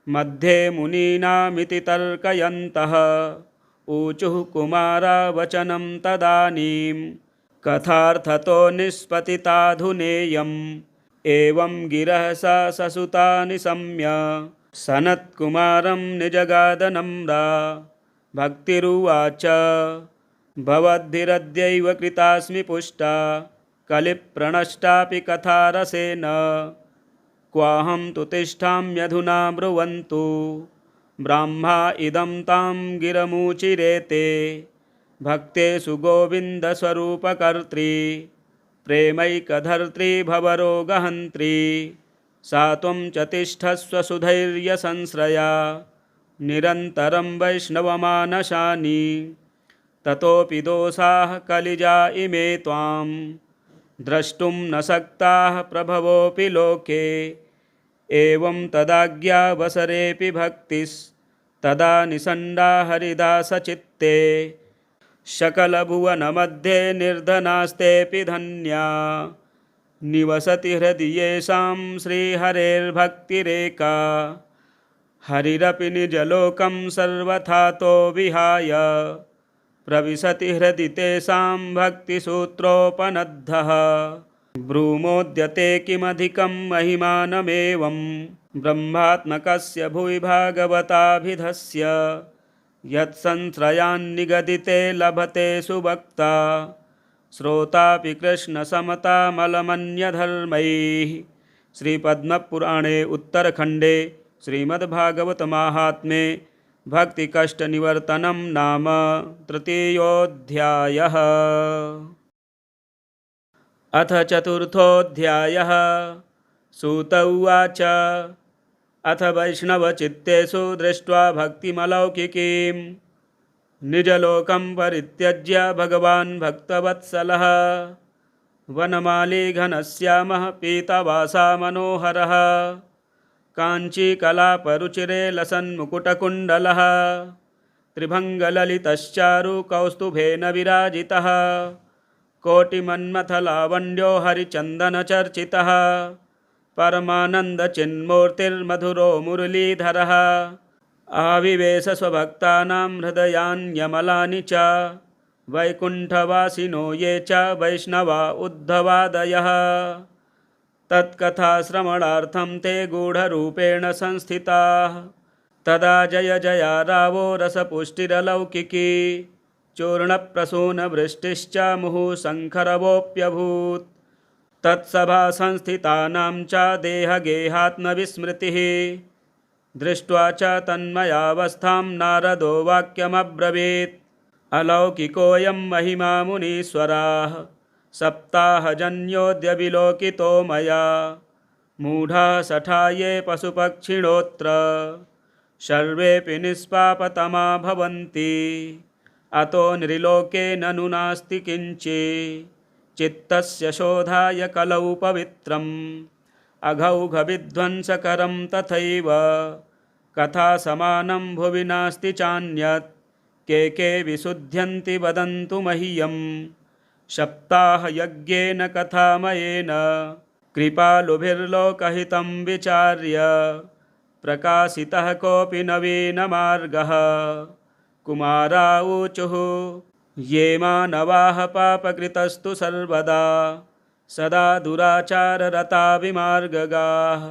मध्ये मुनीनामिति तर्कयन्तः ऊचुः कुमारा वचनं तदानीं कथार्थतो निष्पतिताधुनेयम्। एवं गिरः सा ससुता निशम्य सनत्कुमारं निजगादनम्रा। भक्तिरुवाच भवद्भिरद्यैव कृतास्मि पुष्टा कलिप्रणष्टापि कथारसेन क्वाहं तु तिष्ठाम्यधुना ब्रुवन्तु ब्राह्मा इदं तां गिरमुचिरेते। भक्तेषु गोविन्दस्वरूपकर्त्री प्रेमैकधर्त्री भवरोगहन्त्री सा त्वं च तिष्ठस्व सुधैर्यसंश्रया निरन्तरं वैष्णवमानसानि। ततोऽपि दोषाः कलिजा इमे त्वां द्रष्टुं न शक्ताः प्रभवोऽपि लोके। एवं तदाज्ञावसरेऽपि भक्तिस्तदा निषण्डा हरिदासचित्ते सकलभुवनमध्ये निर्धनास्तेऽपि धन्या निवसति हृदि येषां श्रीहरेर्भक्तिरेका। हरिरपि निजलोकं सर्वथातो विहाय प्रविशति हृदि तेषां भक्तिसूत्रोपनद्धः। ब्रूमोद्यते किमधिकं महिमानमेवं ब्रह्मात्मकस्य भुवि भागवताभिधस्य यत्संश्रयान्निगदिते लभते सुभक्ता श्रोतापि कृष्णसमतामलमन्यधर्मैः। श्रीपद्मपुराणे उत्तरखण्डे श्रीमद्भागवतमाहात्म्ये भक्तिकष्टनिवर्तनं नाम तृतीयोऽध्यायः। अथ चतुर्थोऽध्यायः। सूत उवाच अथ वैष्णवचित्तेषु दृष्ट्वा भक्तिमलौकिकीं निजलोकं परित्यज्य भगवान् भक्तवत्सलः वनमाली घनश्यामः पीतवासा मनोहरः काञ्चीकलापरुचिरे लसन्मुकुटकुण्डलः त्रिभङ्गललितश्चारु कौस्तुभेन विराजितः कोटिमन्मथलावण्यो हरिचन्दनचर्चितः परमानन्दचिन्मूर्तिर्मधुरो मुरलीधरः आविवेश स्वभक्तानां हृदयान्यमलानि च वैकुण्ठवासिनो ये च वैष्णवा उद्धवादयः तत्कथाश्रवणार्थं ते गूढरूपेण संस्थिताः। तदा जय जया रावो रसपुष्टिरलौकिकी चूर्णप्रसूनवृष्टिश्च मुहुशङ्खरवोऽप्यभूत् तत्सभासंस्थितानां च देहगेहात्मविस्मृतिः दृष्ट्वा च तन्मयावस्थां नारदो वाक्यमब्रवीत् अलौकिकोऽयं महिमा मुनीश्वराः सप्ताहजन्योऽद्य विलोकितो मया मूढाः शठा ये पशुपक्षिणोऽत्र सर्वेऽपि निष्पापतमा भवन्ति अतो नृलोके ननु नास्ति किञ्चित् चित्तस्य शोधाय कलौ पवित्रम् अघौघविध्वंसकरं तथैव कथासमानं भुवि नास्ति चान्यत् के के विशुध्यन्ति वदन्तु मह्यं सप्ताहयज्ञेन कथामयेन कृपालुभिर्लोकहितं विचार्य प्रकाशितः कोऽपि नवीनमार्गः। कुमारा ऊचुः ये मानवाः पापकृतस्तु सर्वदा सदा दुराचाररता विमार्गगाः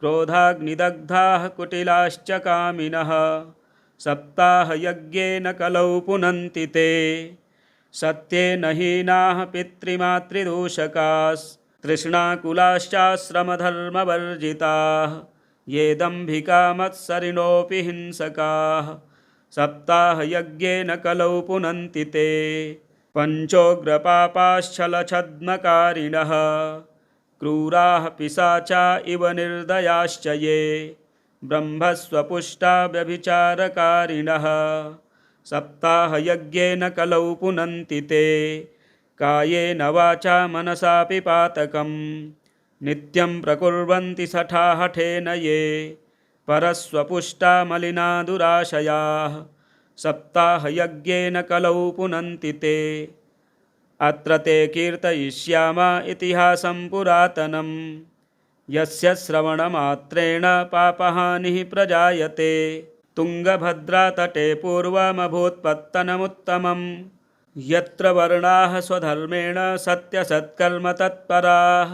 क्रोधाग्निदग्धाः कुटिलाश्च कामिनः सप्ताहयज्ञेन कलौ पुनन्ति ते सत्येन हीनाः पितृमातृदूषकास्तृष्णाकुलाश्चाश्रमधर्मवर्जिताः ये दम्भिका मत्सरिणोऽपि हिंसकाः सप्ताहयज्ञेन कलौ पुनन्ति ते पञ्चोग्रपापाश्छलछद्मकारिणः क्रूराः पिशाचा इव निर्दयाश्च ये ब्रह्मस्वपुष्टा व्यभिचारकारिणः सप्ताहयज्ञेन कलौ पुनन्ति ते कायेन वाचा मनसापि पातकं नित्यं प्रकुर्वन्ति शठा हठेन ये परस्वपुष्टा मलिना दुराशयाः सप्ताहयज्ञेन कलौ पुनन्ति ते। अत्र ते कीर्तयिष्याम इतिहासं पुरातनं यस्य श्रवणमात्रेण पापहानिः प्रजायते तुङ्गभद्रातटे पूर्वमभूत्पत्तनमुत्तमं यत्र वर्णाः स्वधर्मेण सत्यसत्कर्म तत्पराः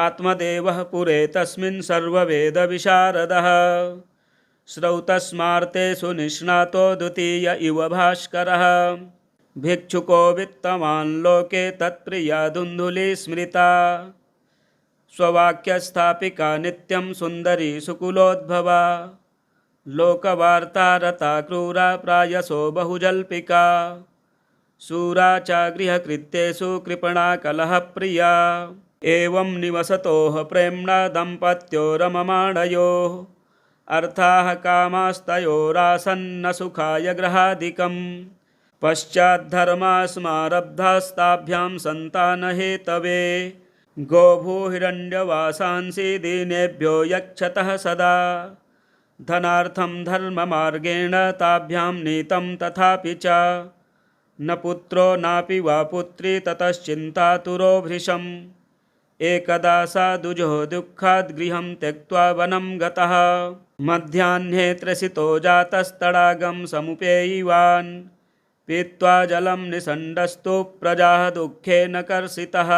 आत्मदेवः पुरे तस्मिन् सर्ववेदविशारदः श्रौतस्मार्तेषु निष्णातो द्वितीय इव भास्करः भिक्षुको वित्तवान् लोके तत्प्रिया धुन्धुली स्मृता स्ववाक्यस्थापिका नित्यं सुन्दरी सुकुलोद्भवा लोकवार्ता रता क्रूरा प्रायसो बहुजल्पिका शूरा च गृहकृत्येषु कृपणा कलहप्रिया एवं निवसतोः प्रेम्णा दम्पत्यो रममाणयोः अर्थाः कामास्तयोरासन्न सुखाय गृहादिकं पश्चाद्धर्मास्मारब्धास्ताभ्यां सन्तानहेतवे गोभूहिरण्यवासांसि दीनेभ्यो यच्छतः सदा धनार्थं धर्ममार्गेण ताभ्यां नीतं तथापि च न पुत्रो नापि वा पुत्री ततश्चिन्तातुरो भृशम् एकदा साधुजो दुःखाद् गृहं त्यक्त्वा वनं गतः मध्याह्ने त्रसितो जातस्तडागं समुपेयिवान् पीत्वा जलं निसण्डस्तु प्रजाः दुःखेन कर्षितः।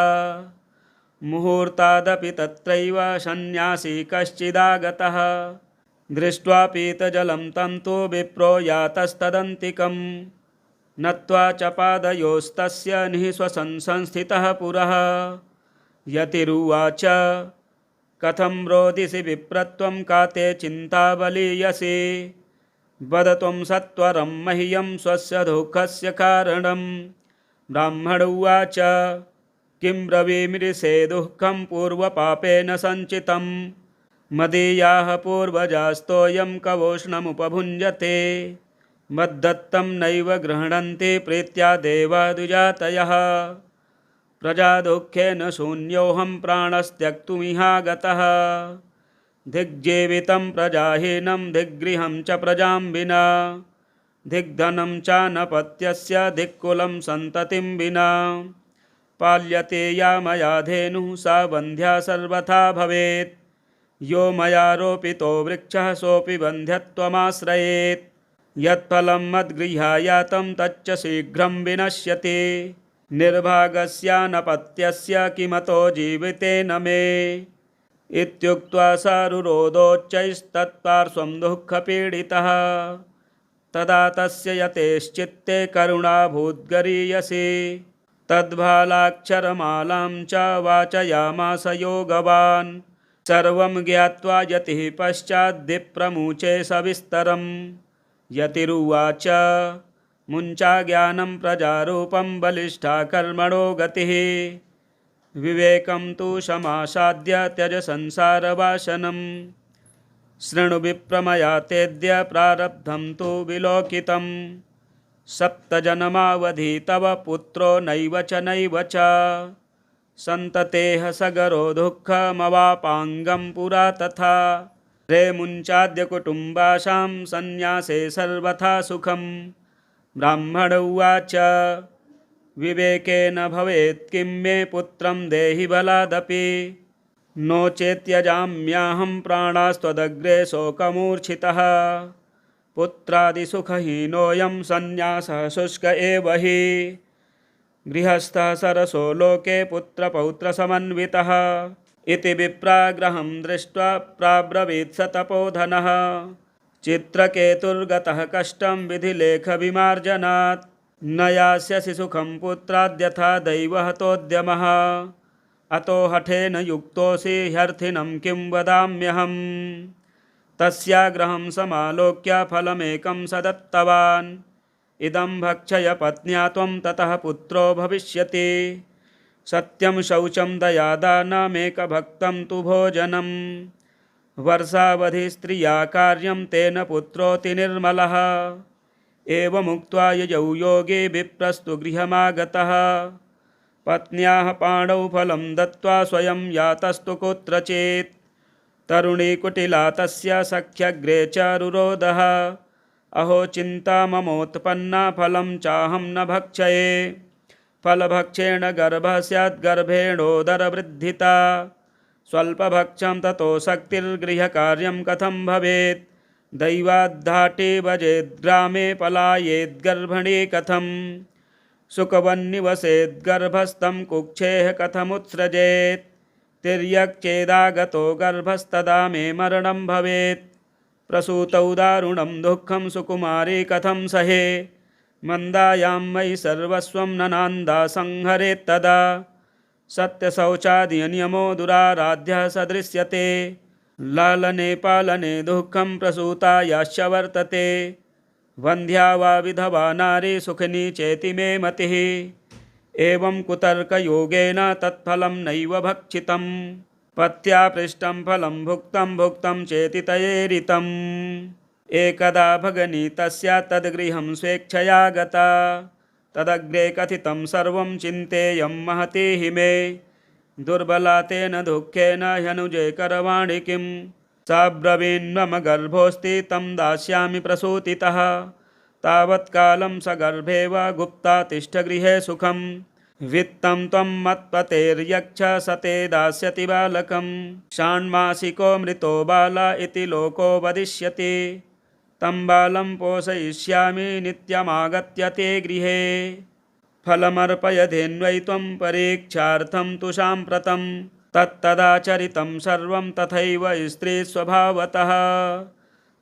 मुहूर्तादपि तत्रैव सन्न्यासी कश्चिदागतः। दृष्ट्वा पीतजलं तं तु विप्रो यातस्तदन्तिकं। नत्वा च पादयोस्तस्य निःश्वसन् संस्थितः पुरः। यतिरुवाच कथं रोदिसि विप्रत्वं का ते चिन्ता बलीयसी। वद त्वं सत्वरं मह्यं स्वस्य दुःखस्य कारणम्। ब्राह्मण उवाच किं ब्रवीमि दुःखं पूर्वपापेन सञ्चितं। मदीयाः पूर्वजास्तोऽयं कवोष्णमुपभुञ्जते। मद्दत्तं नैव गृह्णन्ति प्रीत्या देवादुजातयः। प्रजा दुःखेन शून्योऽहं प्राणस्त्यक्तुमिहागतः। धिग्जीवितं प्रजाहीनं धिग्गृहं च प्रजां विना। धिग्धनं च नपत्यस्य धिक्कुलं सन्ततिं विना। पाल्यते या मया धेनुः सा बन्ध्या सर्वथा भवेत्। यो मया रोपितो वृक्षः सोऽपि बन्ध्यत्वमाश्रयेत्। यत्फलं मद्गृह्यायातं तच्च शीघ्रं विनश्यति। निर्भागस्यानपत्यस्य किमतो जीवितेन मे। इत्युक्त्वा सारुरोधोच्चैस्तत्पार्श्वं दुःखपीडितः। तदा तस्य यतेश्चित्ते करुणाभूद्गरीयसी। तद्भालाक्षरमालां च वाचयामास योगवान्। सर्वं ज्ञात्वा यतिः पश्चाद्विप्रमुचे सविस्तरम्। यतिरुवाच मुञ्चा ज्ञानं प्रजारूपं बलिष्ठा कर्मणो गतिः। विवेकं तु समासाद्य त्यज संसारवासनं। शृणु विप्रमया तेद्य प्रारब्धं तु विलोकितं। 7 जन्मावधि तव पुत्रो नैव च सन्ततेः सगरो दुःखमवापाङ्गं पुरा तथा। रे मुञ्चाद्य कुटुम्बाशां सन्न्यासे सर्वथा सुखम्। ब्राह्मण उवाच विवेकेन भवेत् किं मे पुत्रं देहि बलादपि। नो चेत्यजाम्याहं प्राणास्त्वदग्रे शोकमूर्छितः। पुत्रादिसुखहीनोऽयं सन्न्यासः शुष्क एव हि। गृहस्थः सरसो लोके पुत्रपौत्रसमन्वितः। इति विप्राग्रहं दृष्ट्वा प्राब्रवीत् स तपोधनः। चित्रकेतुर्गतः कष्टं विधिलेखविमार्जनात्। न यास्यसि सुखं पुत्राद्यथा दैवहतोद्यमः। अतो हठेन युक्तोऽसि ह्यर्थिनं किं वदाम्यहम्। तस्याग्रहं समालोक्य फलमेकं स दत्तवान्। इदं भक्षय पत्न्या त्वं ततः पुत्रो भविष्यति। सत्यं शौचं दयादानमेकभक्तं तु भोजनम्। वर्षावधि स्त्रिया कार्यं तेन पुत्रोऽति निर्मलः। एवमुक्त्वा ययौ योगी विप्रस्तु गृहमागतः। पत्न्याः पाणौ फलं दत्त्वा स्वयं यातस्तु कुत्रचित्। तरुणी कुटिला तस्य सख्यग्रे च रुरोधः। अहो चिन्ता ममोत्पन्ना फलं चाहं न भक्षये। फलभक्षेण गर्भः स्याद्गर्भेणोदरवृद्धिता। स्वल्पभक्षं ततो शक्तिर्गृहकार्यं कथं भवेत्। दैवाद्धाटे भजेद्ग्रामे पलायेद्गर्भणे कथं। सुखवन्निवसेद्गर्भस्थं कुक्षेः कथमुत्सृजेत्। तिर्यक्चेदागतो गर्भस्तदा मे मरणं भवेत्। प्रसूतौ दारुणं दुःखं सुकुमारी कथं सहे। मन्दायां मयि सर्वस्वं ननान्दा संहरेत्तदा। सत्यशौचादिनियमो दुराराध्यः सदृश्यते। लालने पालने दुःखं प्रसूतायाश्च वर्तते। वन्ध्या वा विधवा नारी सुखिनी चेति मे मतिः। एवं कुतर्कयोगेन तत्फलं नैव भक्षितं। पत्या पृष्टं फलं भुक्तं भुक्तं चेति तयेरितम्। एकदा भगिनी तस्या तद्गृहं स्वेच्छया गता। तदग्रे कथितं सर्वं चिन्तेयं महती हि मे। दुर्बला तेन दुःखेन ह्यनुजे करवाणि किं। साब्रवीन्मम गर्भोऽस्ति तं दास्यामि प्रसूतितः। तावत्कालं सगर्भेव गुप्ता तिष्ठ गृहे सुखं। वित्तं त्वं मत्पतेर्यच्छ स ते दास्यति बालकं। षाण्मासिको मृतो बाला इति लोको वदिष्यति। तं बालं पोषयिष्यामि नित्यमागत्य ते गृहे। फलमर्पयधेन्वै त्वं परीक्षार्थं तु साम्प्रतं तत्तदाचरितं सर्वं तथैव स्त्रीस्वभावतः।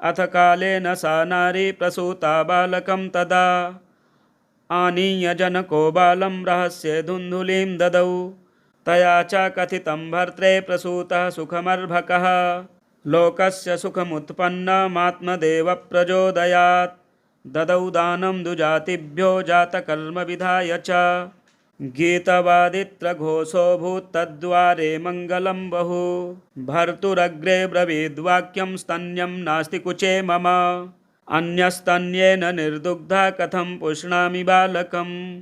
अथ कालेन सा नारी प्रसूता बालकं तदा आनीय जनको बालं रहस्ये धुन्धुलिं ददौ। तया च कथितं भर्त्रे प्रसूतः सुखमर्भकः लोकस्य सुखमुत्पन्नमात्मदेव प्रचोदयात्। ददौ दानं दुजातिभ्यो जातकर्मविधाय च गीतवादित्रघोषोऽभूत् तद्वारे मङ्गलं बहु। भर्तुरग्रे ब्रवीद्वाक्यं स्तन्यं नास्ति कुचे मम अन्यस्तन्येन निर्दुग्धा कथं पुष्णामि बालकम्।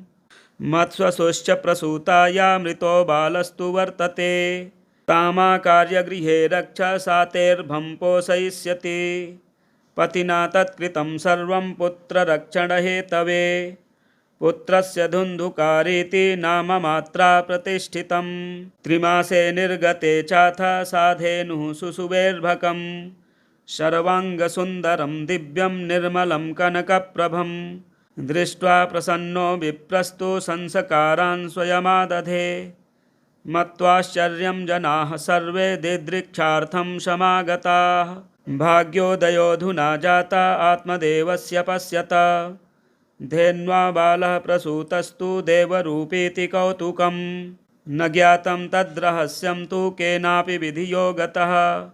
मत्स्वशोश्च प्रसूतायामृतो बालस्तु वर्तते तामाकार्यगृहे रक्षा सातेर्भं पोषयिष्यति। पतिना तत्कृतं सर्वं पुत्ररक्षणहेतवे पुत्रस्य धुन्धुकारीति नाम मात्रा प्रतिष्ठितं। त्रिमासे निर्गते चाथ साधेनुः सुषुवेर्भकं सर्वाङ्गसुन्दरं दिव्यं निर्मलं कनकप्रभं। दृष्ट्वा प्रसन्नो विप्रस्तु संस्कारान् स्वयमादधे। मत्वाश्चर्यं जनाः सर्वे दिदृक्षार्थं समागताः। भाग्योदयोऽधुना जाता आत्मदेवस्य पश्यत। धेन्वा बालः प्रसूतस्तु देवरूपीति कौतुकं न ज्ञातं तद्रहस्यं तु केनापि विधियो गतः।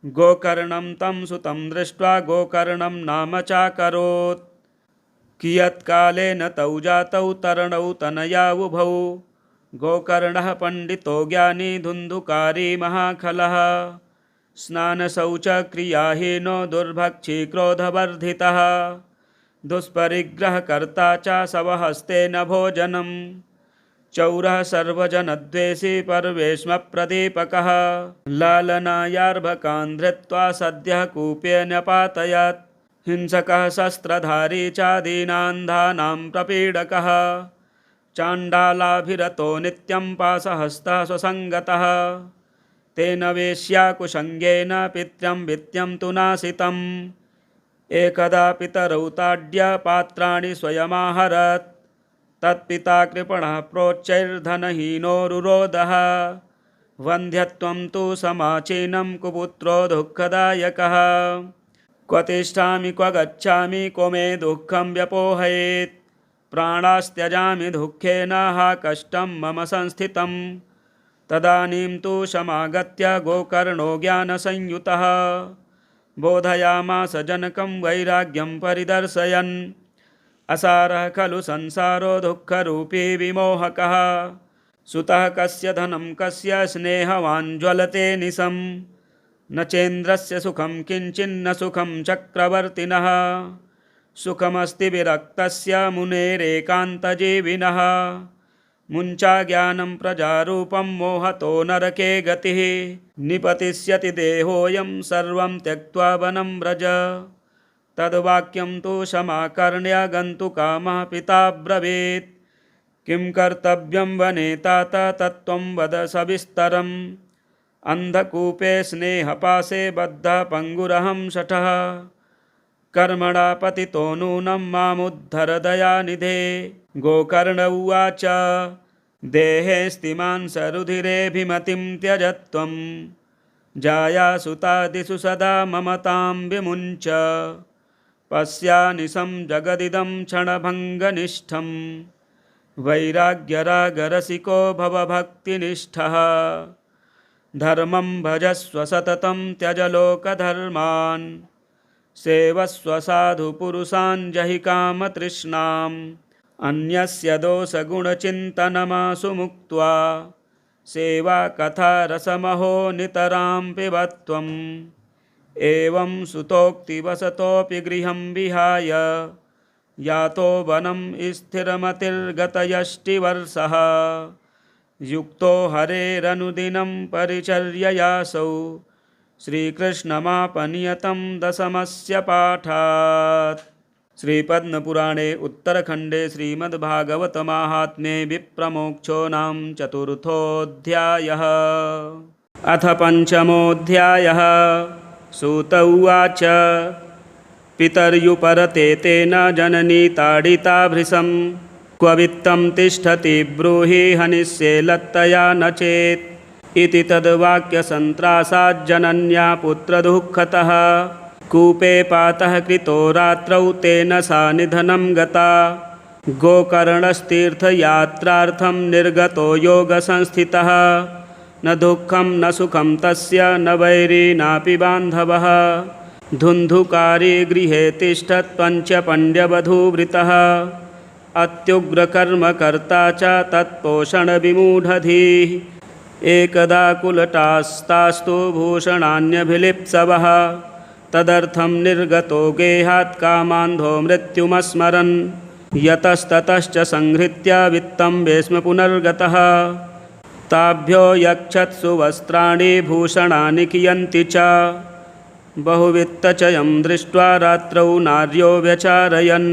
गोकर्णं तं सुतं दृष्ट्वा गोकर्णं नाम चाकरोत्। कियत्कालेन तौ जातौ तरणौ तनयावुभौ। गोकर्णः पण्डितो ज्ञानी धुन्धुकारी महाखलः स्नानशौचक्रियाहीनो दुर्भक्षी क्रोधवर्धितः। दुष्परिग्रहकर्ता च स्वहस्तेन भोजनं। चौरः सर्वजनद्वेषी परवेश्मप्रदीपकः। लालनायार्भकान् धृत्वा सद्यः कूपे न्यपातयत्। हिंसकः शस्त्रधारी चादीनान्धानां प्रपीडकः। चाण्डालाभिरतो नित्यं पाशहस्तः स्वसङ्गतः। तेन वेश्याकुसङ्गेन पित्यं वित्यं तु नाशितम्। एकदा पितरौ ताड्य पात्राणि स्वयमाहरत्। तत्पिता कृपणः प्रोच्चैर्धनहीनो रुरोधः। वन्ध्यत्वं तु समाचीनं कुपुत्रो दुःखदायकः। क्व तिष्ठामि क्व गच्छामि क्व मे दुःखं व्यपोहयेत्। प्राणास्त्यजामि दुःखेन हा कष्टं मम संस्थितं। तदानीं तु समागत्य गोकर्णो ज्ञानसंयुतः बोधयामास जनकं वैराग्यं परिदर्शयन्। असारः खलु संसारो दुःखरूपी विमोहकः। सुतः कस्य धनं कस्य स्नेहवान् ज्वलते निशं। न चेन्द्रस्य सुखं किञ्चिन्न सुखं चक्रवर्तिनः। सुखमस्ति विरक्तस्य मुनेरेकान्तजीविनः। मुञ्चा ज्ञानं प्रजारूपं मोहतो नरके गतिः। निपतिष्यति देहोऽयं सर्वं त्यक्त्वा वनं व्रज। तद्वाक्यं तु समाकर्ण्य गन्तुकामः पिता ब्रवीत्। किं कर्तव्यं वने तात तत्त्वं वद सविस्तरम्। अन्धकूपे स्नेहपाशे बद्धः पङ्गुरहं शठः। कर्मणा पतितो नूनं मामुद्धर दयानिधे। गोकर्ण उवाच देहेऽस्तिमान् सरुधिरेऽभिमतिं त्यजत्वं। जायासुतादिषु सदा ममतां विमुञ्च। पश्यानिशं जगदिदं क्षणभङ्गनिष्ठं। वैराग्यरागरसिको भवभक्तिनिष्ठः। धर्मं भजस्व सततं त्यज लोकधर्मान्। सेवस्व साधुपुरुषान् जहि कामतृष्णाम्। अन्यस्य दोषगुणचिन्तनमाशु मुक्त्वा। सेवा कथा रसमहो नितरां पिबत्वम्। एवं सुतोक्तिवसतोऽपि गृहं विहाय। यातो वनं स्थिरमतिर्गतयष्टिवर्षः। युक्तो हरेरनुदिनं परिचर्ययासौ। श्रीकृष्णमापनियतं दशमस्य पाठात्। श्रीपद्मपुराणे उत्तरखण्डे श्रीमद्भागवतमाहात्म्ये विप्रमोक्षो नाम चतुर्थोऽध्यायः। अथ पञ्चमोऽध्यायः। सूत उवाच पितर्युपरते तेन जननी ताडिता भृशं क्व वित्तं तिष्ठति ब्रूहि हनिष्ये लत्तया न चेत् इति तद्वाक्यसन्त्रासाज्जनन्या पुत्रदुःखतः कूपे पातः कृतो रात्रौ तेन सा निधनं गता गोकर्णस्तीर्थयात्रार्थं निर्गतो योगसंस्थितः न दुःखं न सुखं तस्य न वैरी नापि बान्धवः धुन्धुकारी गृहे तिष्ठत् पञ्चपण्ड्यवधूवृतः अत्युग्रकर्मकर्ता च तत्पोषणविमूढधीः एकदा कुलटास्तास्तु भूषणान्यभिलिप्सवः तदर्थं निर्गतो गेहात् कामान्धो मृत्युमस्मरन् यतस्ततश्च संहृत्य वित्तं वेश्म पुनर्गतः ताभ्यो यक्षत्सु वस्त्राणि भूषणानि कियन्ति च बहुवित्तचयं दृष्ट्वा रात्रौ नार्यो व्यचारयन्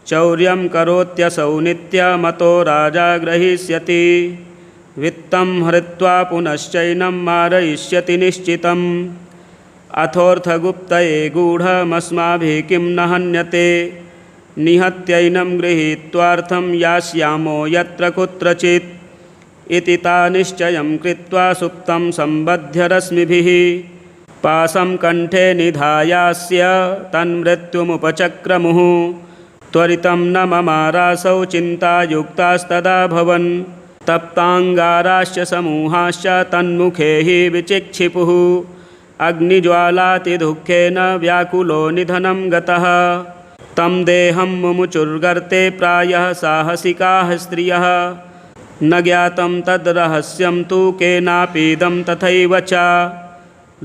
चौर्यं करोत्यसौ नित्यमतो राजा ग्रहीष्यति वित्तं हृत्वा पुनश्चैनं मारयिष्यति निश्चितम् अथोऽर्थगुप्तये गूढमस्माभिः किं न हन्यते निहत्यैनं गृहीत्वार्थं यास्यामो यत्र कुत्रचित् इति ता निश्चयं कृत्वा सुप्तं सम्बध्य रश्मिभिः पाशं कण्ठे निधायास्य तन्मृत्युमुपचक्रमुः त्वरितं न ममारासौ चिन्तायुक्तास्तदा भवन् तप्ताङ्गाराश्च समूहाश्च तन्मुखे हि विचिक्षिपुः अग्निज्वालातिदुःखेन व्याकुलो निधनं गतः तं देहं मुमुचुर्गर्ते प्रायः साहसिकाः स्त्रियः न ज्ञातं तद्रहस्यं तु केनापीदं तथैव च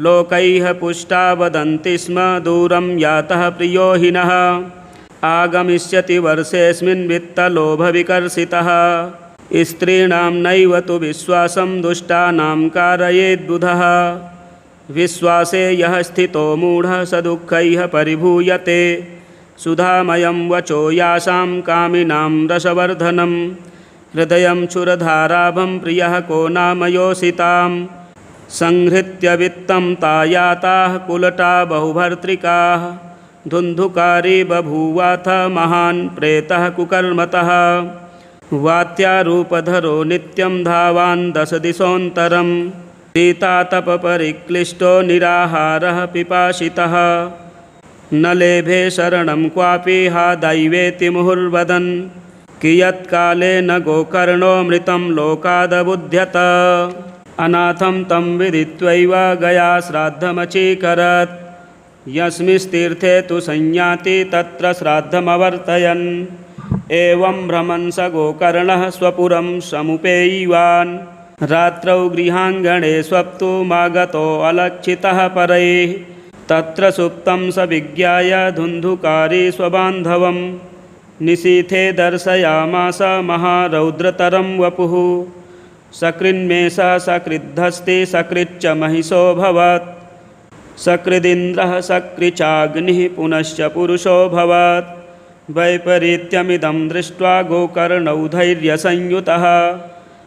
लोकैः पुष्टा वदन्ति स्म दूरं यातः प्रियो हिनः आगमिष्यति वर्षेऽस्मिन् वित्तलोभविकर्षितः स्त्रीणां नैव तु विश्वासं दुष्टानां कारयेद्बुधः विश्वासे यः स्थितो मूढः स दुःखैः परिभूयते सुधामयं वचो यासां कामिनां रसवर्धनं हृदयं क्षुरधाराभं प्रियः को नामयोषितां संहृत्य वित्तं तायाताः कुलटा बहुभर्त्रिकाः धुन्धुकारी बभूवाथ महान् प्रेतः कुकर्मतः वात्यारूपधरो नित्यं धावान् दशदिशोऽन्तरं सीतातपपरिक्लिष्टो निराहारः पिपासितः न लेभे शरणं क्वापि हा दैवेति मुहुर्वदन् कियत्कालेन गोकर्णोऽमृतं लोकादबुध्यत अनाथं तं विदित्वैव गया श्राद्धमचीकरत् यस्मिंस्तीर्थे तु संयाति तत्र श्राद्धमवर्तयन् एवं भ्रमन् स गोकर्णः स्वपुरं समुपेयिवान् रात्रौ गृहाङ्गणे स्वप्तुमागतो अलक्षितः परैः तत्र सुप्तं स विज्ञाय धुन्धुकारी स्वबान्धवं निशीथे दर्शयामास महारौद्रतरं वपुः सकृन्मेषः सकृद्धस्ति सकृच्च महिषोऽभवत् सकृदिन्द्रः सकृचाग्निः पुनश्च पुरुषोऽभवत् वैपरीत्यमिदं दृष्ट्वा गोकर्णौ धैर्यसंयुतः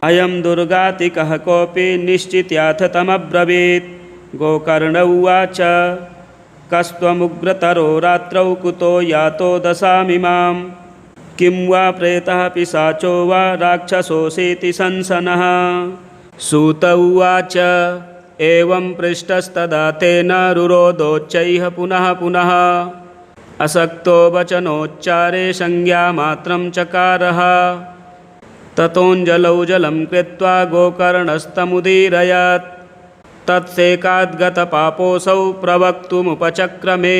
अयं दुर्गातिकः कोऽपि निश्चित्याथ तमब्रवीत् गोकर्ण उवाच कस्त्वमुग्रतरो रात्रौ कुतो यातो दशामिमां किं वा प्रेतः पिशाचो वा राक्षसोऽसीति संसनः सूत उवाच एवं पृष्टस्तदा तेन रुरोदोच्चैः पुनः पुनः असक्तो वचनोच्चारे संज्ञामात्रं चकारः ततोऽञ्जलौ जलं कृत्वा गोकर्णस्तमुदीरयत् तत्सेकाद्गतपापोऽसौ प्रवक्तुमुपचक्रमे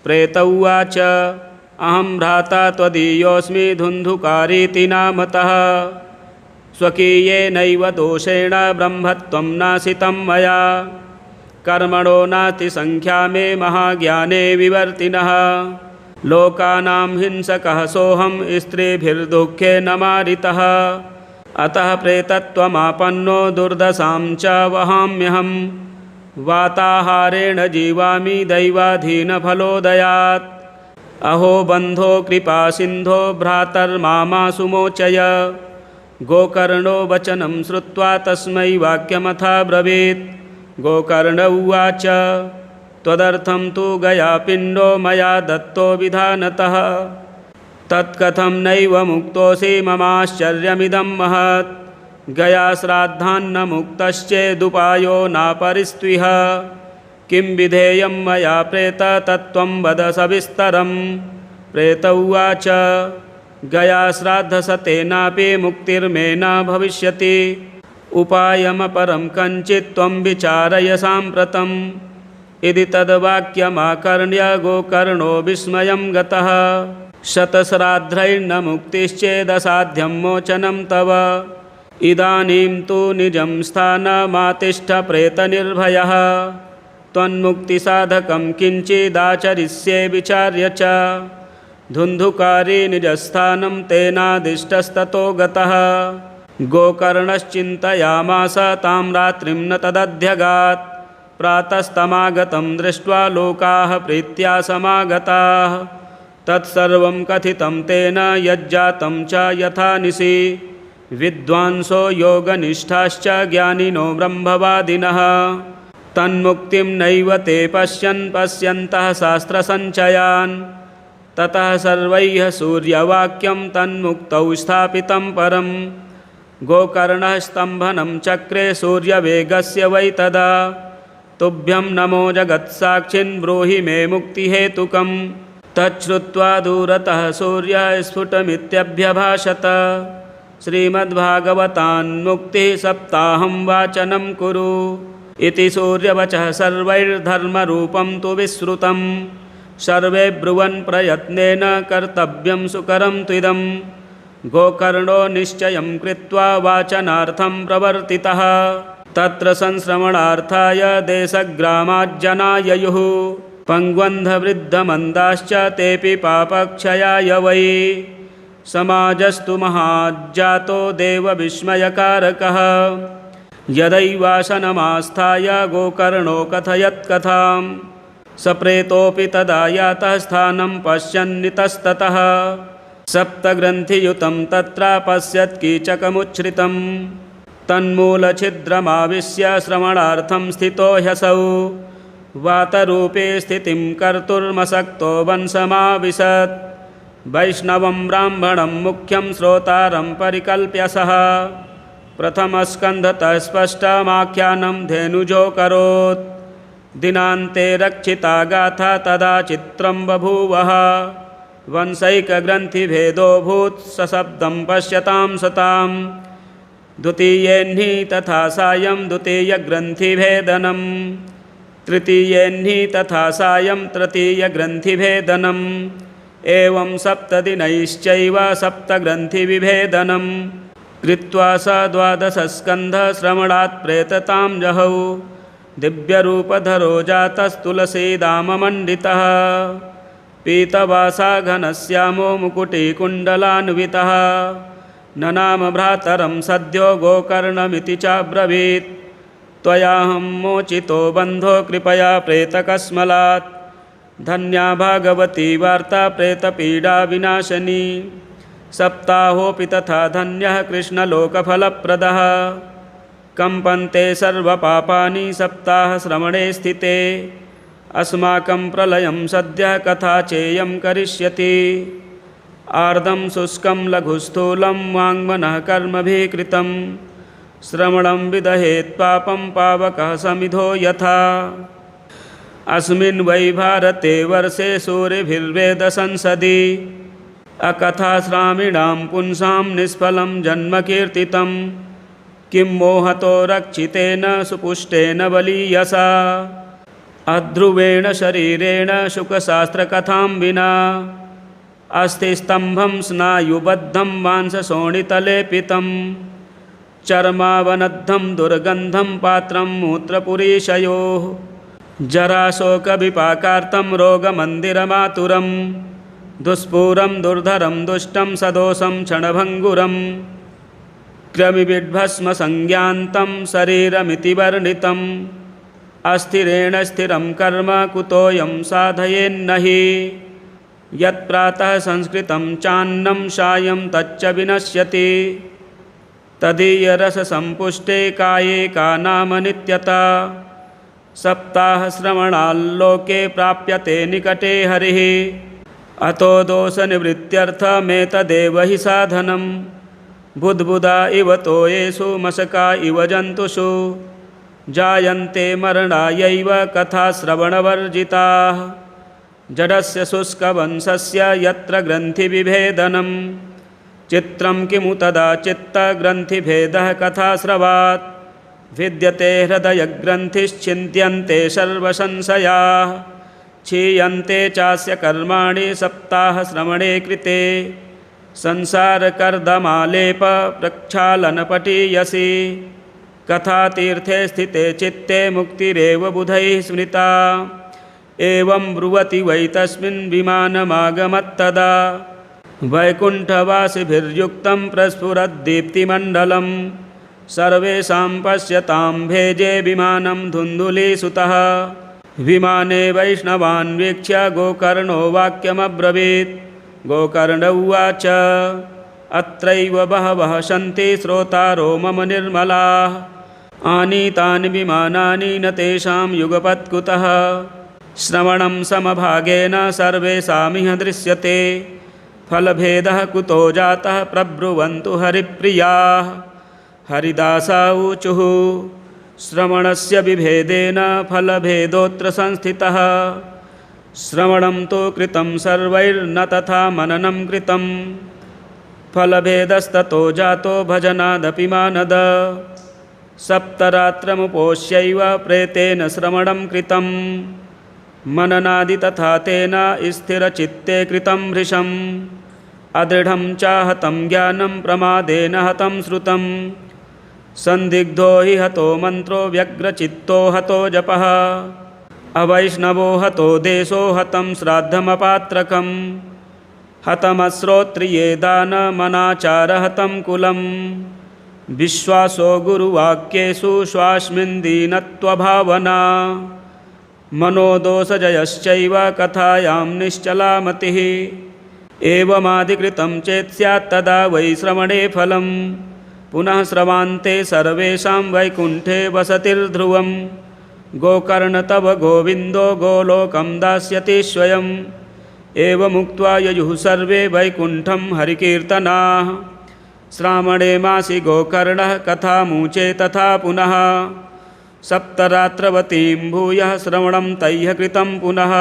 प्रेत उवाच अहं भ्राता त्वदीयोऽस्मि धुन्धुकारीति नामतः स्वकीयेनैव दोषेण ब्रह्मत्वं नाशितं मया कर्मणो नातिसंख्या मे महाज्ञाने विवर्तिनः लोकानां हिंसकः सोऽहं स्त्रीभिर्दुःखेन मारितः अतः प्रेतत्वमापन्नो दुर्दशां च वहाम्यहं वाताहारेण जीवामि दैवाधीनफलोदयात् अहो बन्धो कृपासिन्धो भ्रातर्मामासु मोचय गोकर्णो वचनं श्रुत्वा तस्मै वाक्यमथा ब्रवीत् गोकर्ण उवाच त्वदर्थं तु गयापिण्डो मया दत्तो विधानतः। तत्कथं नैव मुक्तोऽसि ममाश्चर्यमिदं महत्। गया श्राद्धान्न मुक्तश्चेदुपायो नापरिस्त्विह। किं विधेयं मया प्रेत तत्त्वं वद सविस्तरं। प्रेत उवाच गया श्राद्धसतेनापि मुक्तिर्मे न भविष्यति। उपायमपरं कञ्चित् त्वं विचारय साम्प्रतम्। इति तद्वाक्यमाकर्ण्य गोकर्णो विस्मयं गतः। शतश्राद्धैर्न मुक्तिश्चेदसाध्यं मोचनं तव। इदानीं तु निजं स्थानमातिष्ठ प्रेतनिर्भयः। त्वन्मुक्तिसाधकं किञ्चिदाचरिष्ये विचार्य च। धुन्धुकारी निजस्थानं तेनादिष्टस्ततो गतः। गोकर्णश्चिन्तयामास तां रात्रिं न तदध्यगात्। प्रातस्तमागतं दृष्ट्वा लोकाः प्रीत्या समागताः। तत्सर्वं कथितं तेन यज्जातं च यथा निशि। विद्वांसो योगनिष्ठाश्च ज्ञानिनो ब्रह्मवादिनः। तन्मुक्तिं नैव ते पश्यन्तः शास्त्रसञ्चयान्। ततः सर्वैः सूर्यवाक्यं तन्मुक्तौ स्थापितं परम्। गोकर्णः स्तम्भनं चक्रे सूर्यवेगस्य वै तदा। तुभ्यं नमो जगत्साक्षिन् ब्रूहि मे मुक्तिहेतुकम्। तच्छ्रुत्वा दूरतः सूर्यः स्फुटमित्यभ्यभाषत। श्रीमद्भागवतान्मुक्तिः सप्ताहं वाचनं कुरु। इति सूर्यवचः सर्वैर्धर्मरूपं तु विश्रुतं। सर्वे ब्रुवन् प्रयत्नेन कर्तव्यं सुकरं त्विदं। गोकर्णो निश्चयं कृत्वा वाचनार्थं प्रवर्तितः। तत्र संश्रवणार्थाय देशग्रामाज्जनाययुः। पङ्गुन्धवृद्धमन्दाश्च तेऽपि पापक्षयाय वै। समाजस्तु महाज्जातो देवविस्मयकारकः। यदैवासनमास्थाय गोकर्णो कथयत्कथां। सप्रेतोऽपि तदा यातः स्थानं पश्यन्नितस्ततः। सप्तग्रन्थियुतं तत्र पश्यत् कीचकमुच्छ्रितं। तन्मूलछिद्रमाविश्य श्रवणार्थं स्थितो ह्यसौ। वातरूपे स्थितिं कर्तुर्मशक्तो वंशमाविशत्। वैष्णवं ब्राह्मणं मुख्यं श्रोतारं परिकल्प्य सः। प्रथमस्कन्धतः स्पष्टमाख्यानं धेनुजोऽकरोत्। दिनान्ते रक्षिता गाथा तदा चित्रं बभूवः। वंशैकग्रन्थिभेदोऽभूत् सशब्दं पश्यतां सतां। द्वितीयेह्नि तथा सायं द्वितीयग्रन्थिभेदनं। तृतीयेह्नि तथा सायं तृतीयग्रन्थिभेदनम्। एवं सप्तदिनैश्चैव सप्तग्रन्थिविभेदनं। कृत्वा स द्वादशस्कन्धश्रवणात् प्रेततां जहौ। दिव्यरूपधरो जातस्तुलसीदाममण्डितः। पीतवासा घनश्यामो मुकुटिकुण्डलान्वितः। ननाम भ्रातरं सद्यो गोकर्णमिति चाब्रवीत्। त्वयाहं मोचितो बन्धो कृपया प्रेतकस्मलात्। धन्या भागवती वार्ता प्रेतपीडाविनाशिनी। सप्ताहोऽपि तथा धन्यः कृष्णलोकफलप्रदः। कम्पन्ते सर्वपापानि सप्ताहश्रवणे स्थिते। अस्माकं प्रलयं सद्यः कथा चेयं करिष्यति। आर्द्रं शुष्कं लघुस्थूलं वाङ्मनः कर्मभिः कृतं। श्रवणं विदहेत् पापं पावकः समिधो यथा। अस्मिन् वै भारते वर्षे सूरिभिर्वेदसंसदि। अकथाश्रामिणां पुंसां निष्फलं जन्म कीर्तितं। किं मोहतो रक्षितेन सुपुष्टेन बलीयसा। अध्रुवेण शरीरेण शुकशास्त्रकथां विना। अस्थिस्तम्भं स्नायुबद्धं मांसशोणितलेपितं। चर्मावनद्धं दुर्गन्धं पात्रं मूत्रपुरीशयोः। जराशोकविपाकार्तं रोगमन्दिरमातुरं। दुष्पूरं दुर्धरं दुष्टं सदोषं क्षणभङ्गुरं। कृमिविड्भस्मसंज्ञान्तं शरीरमिति वर्णितम्। अस्थिरेण स्थिरं कर्म कुतोऽयं साधयेन्नहि। यत्प्रातः संस्कृतं चान्नं सायं तच्च विनश्यति। तदीयरससम्पुष्टे काये का नाम नित्यता। सप्ताहश्रवणाल्लोके प्राप्यते निकटे हरिः। अतो दोषनिवृत्त्यर्थमेतदेव हि साधनं। बुद्बुदा इव तोयेषु मशका इव जन्तुषु जायन्ते मरणायैव कथाश्रवणवर्जिताः। जडस्य शुष्कवंशस्य यत्र ग्रन्थिविभेदनं चित्रं किमु तदा चित्तग्रन्थिभेदः कथाश्रवात्। विद्यते हृदयग्रन्थिश्चिन्त्यन्ते सर्वसंशयाः। क्षीयन्ते चास्य कर्माणि सप्ताहश्रवणे कृते। संसारकर्दमालेप प्रक्षालनपटीयसि कथातीर्थे स्थिते चित्ते मुक्तिरेव बुधैः स्मृता। एवं ब्रुवति वै तस्मिन् विमानमागमत्तदा वैकुण्ठवासिभिर्युक्तं प्रस्फुरद्दीप्तिमण्डलं। सर्वेषां पश्यतां भेजे विमानं धुन्धुलीसुतः। विमाने वैष्णवान् वीक्ष्य गोकर्णो वाक्यमब्रवीत्। गोकर्ण उवाच अत्रैव बहवः सन्ति श्रोतारो मम निर्मलाः। आनीतानि विमानानि न तेषां युगपत् कुतः। श्रवणं समभागेन सर्वेषामिह दृश्यते। फलभेदः कुतो जातः प्रब्रुवन्तु हरिप्रियाः। हरिदासा ऊचुः श्रवणस्य विभेदेन फलभेदोऽत्र संस्थितः। श्रवणं तु कृतं सर्वैर्न तथा मननं कृतं। फलभेदस्ततो जातो भजनादपि मानद। सप्तरात्रमुपोष्यैव प्रेतेन श्रवणं कृतं। मननादि तथा तेन स्थिरचित्ते कृतं भृशम्। अदृढं चाहतं ज्ञानं प्रमादेन हतं श्रुतं। संदिग्धो हि हतो मन्त्रो व्यग्रचित्तो हतो जपः। अवैष्णवो हतो देशो हतं श्राद्धमपात्रकम्। हतमश्रोत्रिये दानमनाचार हतं कुलम्। विश्वासो गुरुवाक्येषु स्वास्मिन् दीनत्वभावना। मनोदोषजयश्चैव कथायां निश्चला मतिः। एवमादिकृतं चेत् स्यात् तदा वै श्रवणे फलम्। पुनः श्रवान्ते सर्वेषां वैकुण्ठे वसतिर्ध्रुवम्। गोकर्ण तव गोविन्दो गोलोकं दास्यति स्वयम्। एवमुक्त्वा ययुः सर्वे वैकुण्ठं हरिकीर्तनाः। श्रावणे मासि गोकर्णः कथामूचे तथा पुनः। सप्तरात्रवतीं भूयः श्रवणं तैः कृतं पुनः।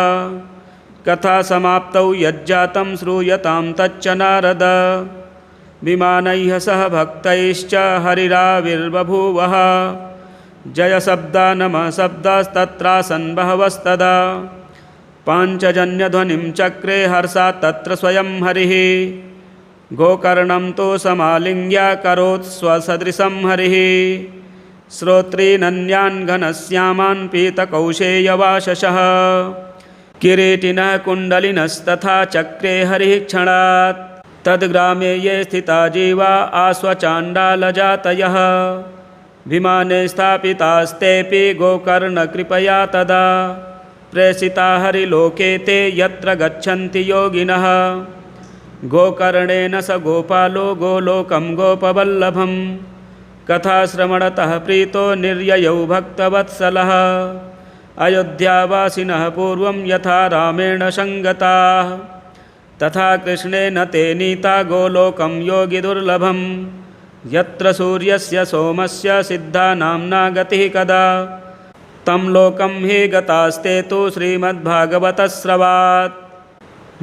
कथा समाप्तौ यज्जातं श्रूयतां तच्च नारद। विमानैः सह भक्तैश्च हरिराविर्बभूवः। जयशब्दा नमः शब्दास्तत्रासन् बहवस्तदा। पाञ्चजन्यध्वनिं चक्रे हर्षात् तत्र स्वयं हरिः। गोकर्णं तु समालिङ्ग्याकरोत् स्वसदृशं हरिः। श्रोत्रीनन्यान् घनश्यामान् पीतकौशेयवाशसः। किरीटिनः कुण्डलिनस्तथा चक्रे हरिः क्षणात्। तद्ग्रामे ये स्थिता जीवा आस्वचाण्डालजातयः। विमाने स्थापितास्तेऽपि गोकर्णकृपया तदा। प्रेषिता हरिलोके ते यत्र गच्छन्ति योगिनः। गोकर्णेन स गोपालो गोलोकं गोपवल्लभं। कथाश्रवणतः प्रीतो निर्ययौ भक्तवत्सलः। अयोध्यावासिनः पूर्वं यथा रामेण सङ्गताः। तथा कृष्णेन ते नीता गोलोकं योगिदुर्लभं। यत्र सूर्यस्य सोमस्य सिद्धानाम्ना गतिः कदा। तं लोकं हि गतास्ते तु श्रीमद्भागवतश्रवात्।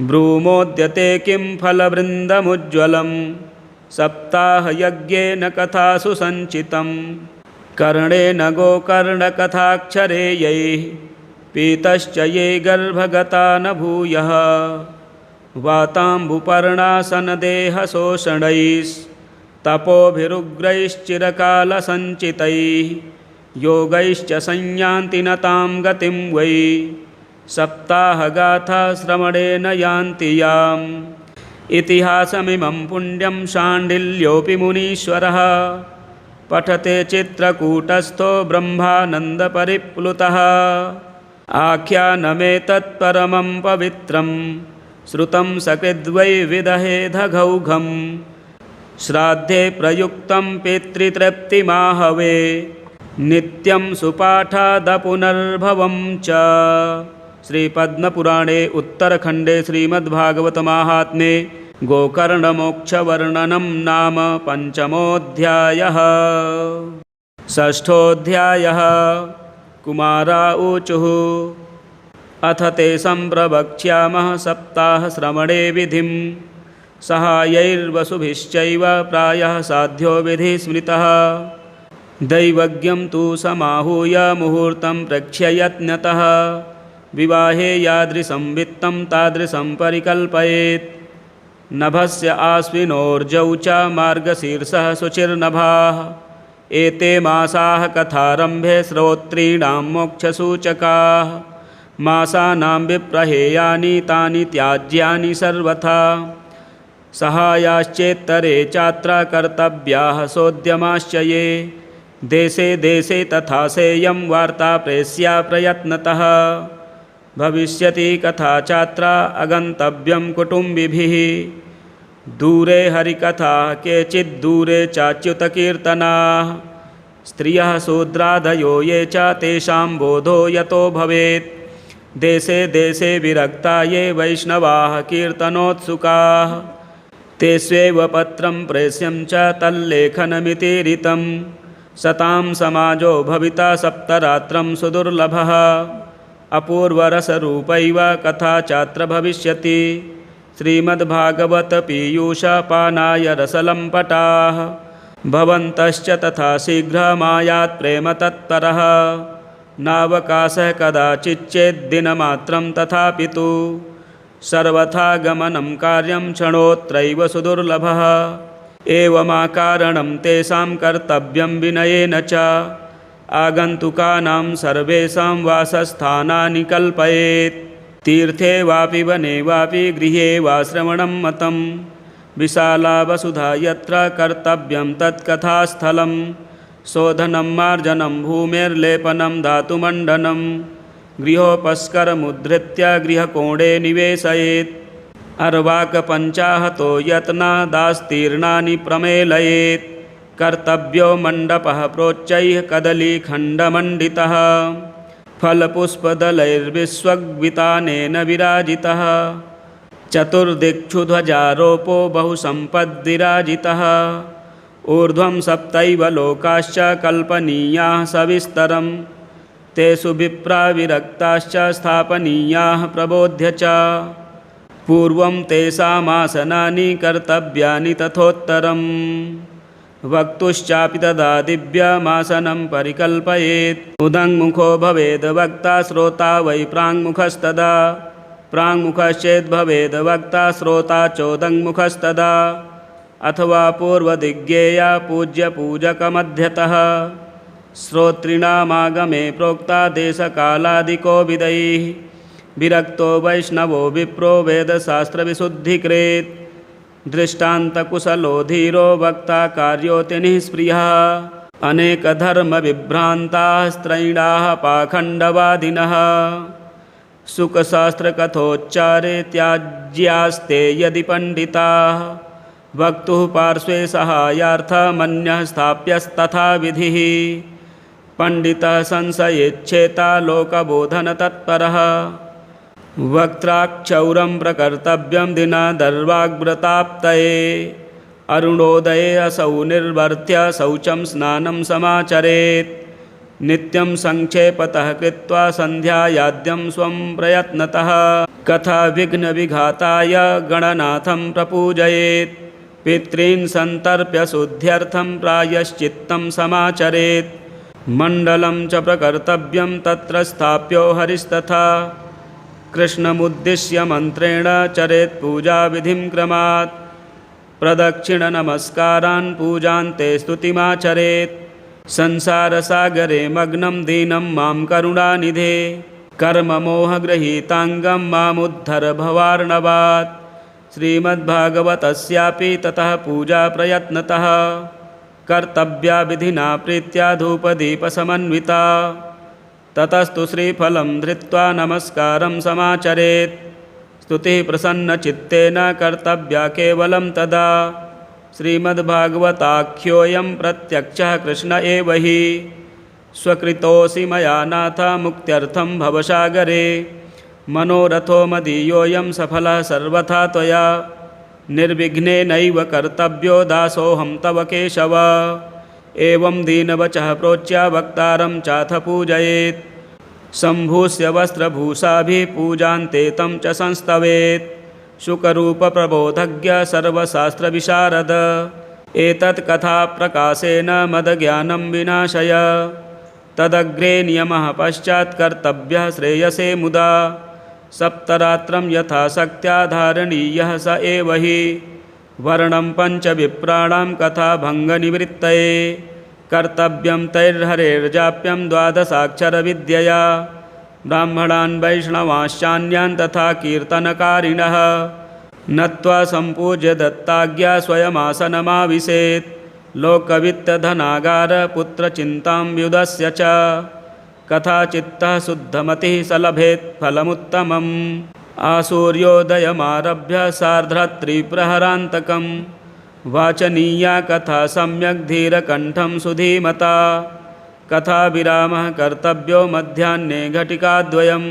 ब्रूमोद्यते किं फलवृन्दमुज्ज्वलं। सप्ताहयज्ञेन कथासु सञ्चितं। कर्णेन गोकर्णकथाक्षरेयैः पीतश्च ये गर्भगता न भूयः। वाताम्बुपर्णासनदेहशोषणैस्तपोभिरुग्रैश्चिरकालसञ्चितैः योगैश्च संयान्ति न तां गतिं वै। सप्ताहगाथाश्रवणेन यान्ति याम्। इतिहासमिमं पुण्यं शाण्डिल्योऽपि मुनीश्वरः। पठते चित्रकूटस्थो ब्रह्मानन्दपरिप्लुतः। आख्यानमेतत्परमं पवित्रं श्रुतं सकृद्वै विदहेधघौघम्। श्राद्धे प्रयुक्तं पितृतृप्तिमाहवे नित्यं सुपाठादपुनर्भवं च। श्रीपद्मपुराणे उत्तरखण्डे श्रीमद्भागवतमाहात्म्ये गोकर्णमोक्षवर्णनं नाम पञ्चमोऽध्यायः। षष्ठोऽध्यायः। कुमारा ऊचुः अथ ते सम्प्रवक्ष्यामः सप्ताहश्रवणे विधिं सहायैर्वसुभिश्चैव प्रायः साध्यो विधिः स्मृतः। दैवज्ञं तु समाहूय मुहूर्तं प्रेक्ष्य यत्नतः विवाहे यादृशं वित्तं तादृशं परिकल्पयेत्। नभस्य आश्विनोर्जौ च मार्गशीर्षः शुचिर्नभाः एते मासाः कथारम्भे श्रोत्रीणां मोक्षसूचकाः। मासानां विप्रहेयानि तानि त्याज्यानि सर्वथा सहायाश्चेत्तरे चात्र कर्तव्याः सोद्यमाश्च ये। देशे देशे तथा सेयं वार्ता प्रेष्या प्रयत्नतः भविष्यति कथा चात्र अगन्तव्यं कुटुम्बिभिः। दूरे हरिकथा केचित् दूरे चाच्युतकीर्तनाः स्त्रियः शूद्रादयो ये च तेषां बोधो यतो भवेत्। देशे देशे विरक्ता ये वैष्णवाः कीर्तनोत्सुकाः तेष्वेव पत्रं प्रेष्यं च तल्लेखनमितीरितं। सतां समाजो भविता सप्तरात्रं सुदुर्लभः अपूर्वरसरूपैव कथा चात्र भविष्यति। श्रीमद्भागवत पीयूषपानाय रसलम्पटाः भवन्तश्च तथा शीघ्रमायात् प्रेम तत्परः। नावकाशः कदाचिच्चेद्दिनमात्रं तथापि तु सर्वथा गमनं कार्यं क्षणोत्रैव सुदुर्लभः। एवमाकारणं तेषां कर्तव्यं विनयेन च आगन्तुकानां सर्वेषां वासस्थानानि कल्पयेत्। तीर्थे वापि वने वापि गृहे वा श्रवणं मतं विशाला वसुधा यत्र कर्तव्यं तत्कथास्थलं। शोधनं मार्जनं भूमेर्लेपनं धातुमण्डनं गृहोपस्करमुद्धृत्य गृहकोणे निवेशयेत्। अर्वाकपञ्चाहतो यत्नादास्तीर्णानि प्रमेलयेत्। कर्तव्यो मण्डपः प्रोच्चैः कदलीखण्डमण्डितः फलपुष्पदलैर्विश्वग्वितानेन विराजितः। चतुर्दिक्षु ध्वजारोपो बहुसम्पद्विराजितः। ऊर्ध्वं सप्तैव लोकाश्च कल्पनीयाः सविस्तरं तेषु विप्रा विरक्ताश्च स्थापनीयाः प्रबोध्य च। पूर्वं तेषामासनानि कर्तव्यानि तथोत्तरम् वक्तुश्चापि तदा दिव्यमासनं परिकल्पयेत्। उदङ्मुखो भवेद् वक्ता श्रोता वै प्राङ्मुखस्तदा प्राङ्मुखश्चेद्भवेद् वक्ता श्रोता चोदङ्मुखस्तदा। अथवा पूर्वदिग्गेया पूज्यपूजकमध्यतः श्रोतॄणामागमे प्रोक्ता देशकालादिको विदैः। विरक्तो वैष्णवो विप्रो वेदशास्त्रविशुद्धिकृत् दृष्टान्तकुशलो धीरो वक्ता कार्योऽति निःस्पृहः। अनेकधर्मविभ्रान्ताः स्त्रैणाः पाखण्डवादिनः सुखशास्त्रकथोच्चारे त्याज्यास्ते यदि पण्डिताः। वक्तुः पार्श्वे सहायार्थमन्यः स्थाप्यस्तथा विधिः। पण्डितः संशयेच्छेता लोकबोधनतत्परः। वक्त्राक्षौरं प्रकर्तव्यं दिनादर्वाग्व्रताप्तये। अरुणोदये असौ निर्वर्त्य शौचं स्नानं समाचरेत्। नित्यं संक्षेपतः कृत्वा सन्ध्यायाद्यं स्वं प्रयत्नतः कथा विघ्नविघाताय गणनाथं प्रपूजयेत्। पितॄन् सन्तर्प्य शुद्ध्यर्थं प्रायश्चित्तं समाचरेत्। मण्डलं च प्रकर्तव्यं तत्र स्थाप्यो हरिस्तथा कृष्णमुद्दिश्य मन्त्रेण चरेत् पूजाविधिं क्रमात्। प्रदक्षिणनमस्कारान् पूजान्ते स्तुतिमाचरेत्। संसारसागरे मग्नं दीनं मां करुणानिधे कर्ममोहगृहीताङ्गं मामुद्धर भवार्णवात्। श्रीमद्भागवतस्यापि ततः पूजा प्रयत्नतः कर्तव्या विधिना प्रीत्या धूपदीपसमन्विता। ततस्तु श्रीफलं धृत्वा नमस्कारं समाचरेत्। स्तुतिः प्रसन्नचित्तेन कर्तव्या केवलं तदा। श्रीमद्भागवताख्योऽयं प्रत्यक्षः कृष्ण एव हि स्वकृतोऽसि मया नाथ मुक्त्यर्थं भवसागरे मनोरथो मदीयोऽयं सफलः सर्वथा त्वया निर्विघ्नेनैव कर्तव्यो दासोऽहं तव केशव एवं दीनवचः प्रोच्य वक्तारं चाथ पूजयेत् शम्भुस्य वस्त्रभूषाभिः पूजान्ते तं च संस्तवेत् शुकरूपप्रबोधज्ञ सर्वशास्त्रविशारद एतत् कथाप्रकाशेन मदज्ञानं विनाशय तदग्रे नियमः पश्चात् कर्तव्यः श्रेयसे मुदा सप्तरात्रं यथाशक्त्या धारणीयः स एव हि वर्णं पञ्चविप्राणां कथाभङ्गनिवृत्तये कर्तव्यं तैर्हरेर्जाप्यं द्वादशाक्षरविद्यया ब्राह्मणान् वैष्णवांश्चान्यान् तथा कीर्तनकारिणः नत्वा सम्पूज्य दत्ताज्ञा स्वयमासनमाविशेत् लोकवित्तधनागारपुत्रचिन्तां व्युदस्य च कथाचित्तः शुद्धमतिः सलभेत् फलमुत्तमम् आसूर्योदयमारभ्य सार्धरात्रिप्रहरान्तकं वाचनीया कथा सम्यक् धीरकण्ठं सुधीमता कथाविरामः कर्तव्यो मध्याह्ने घटिकाद्वयं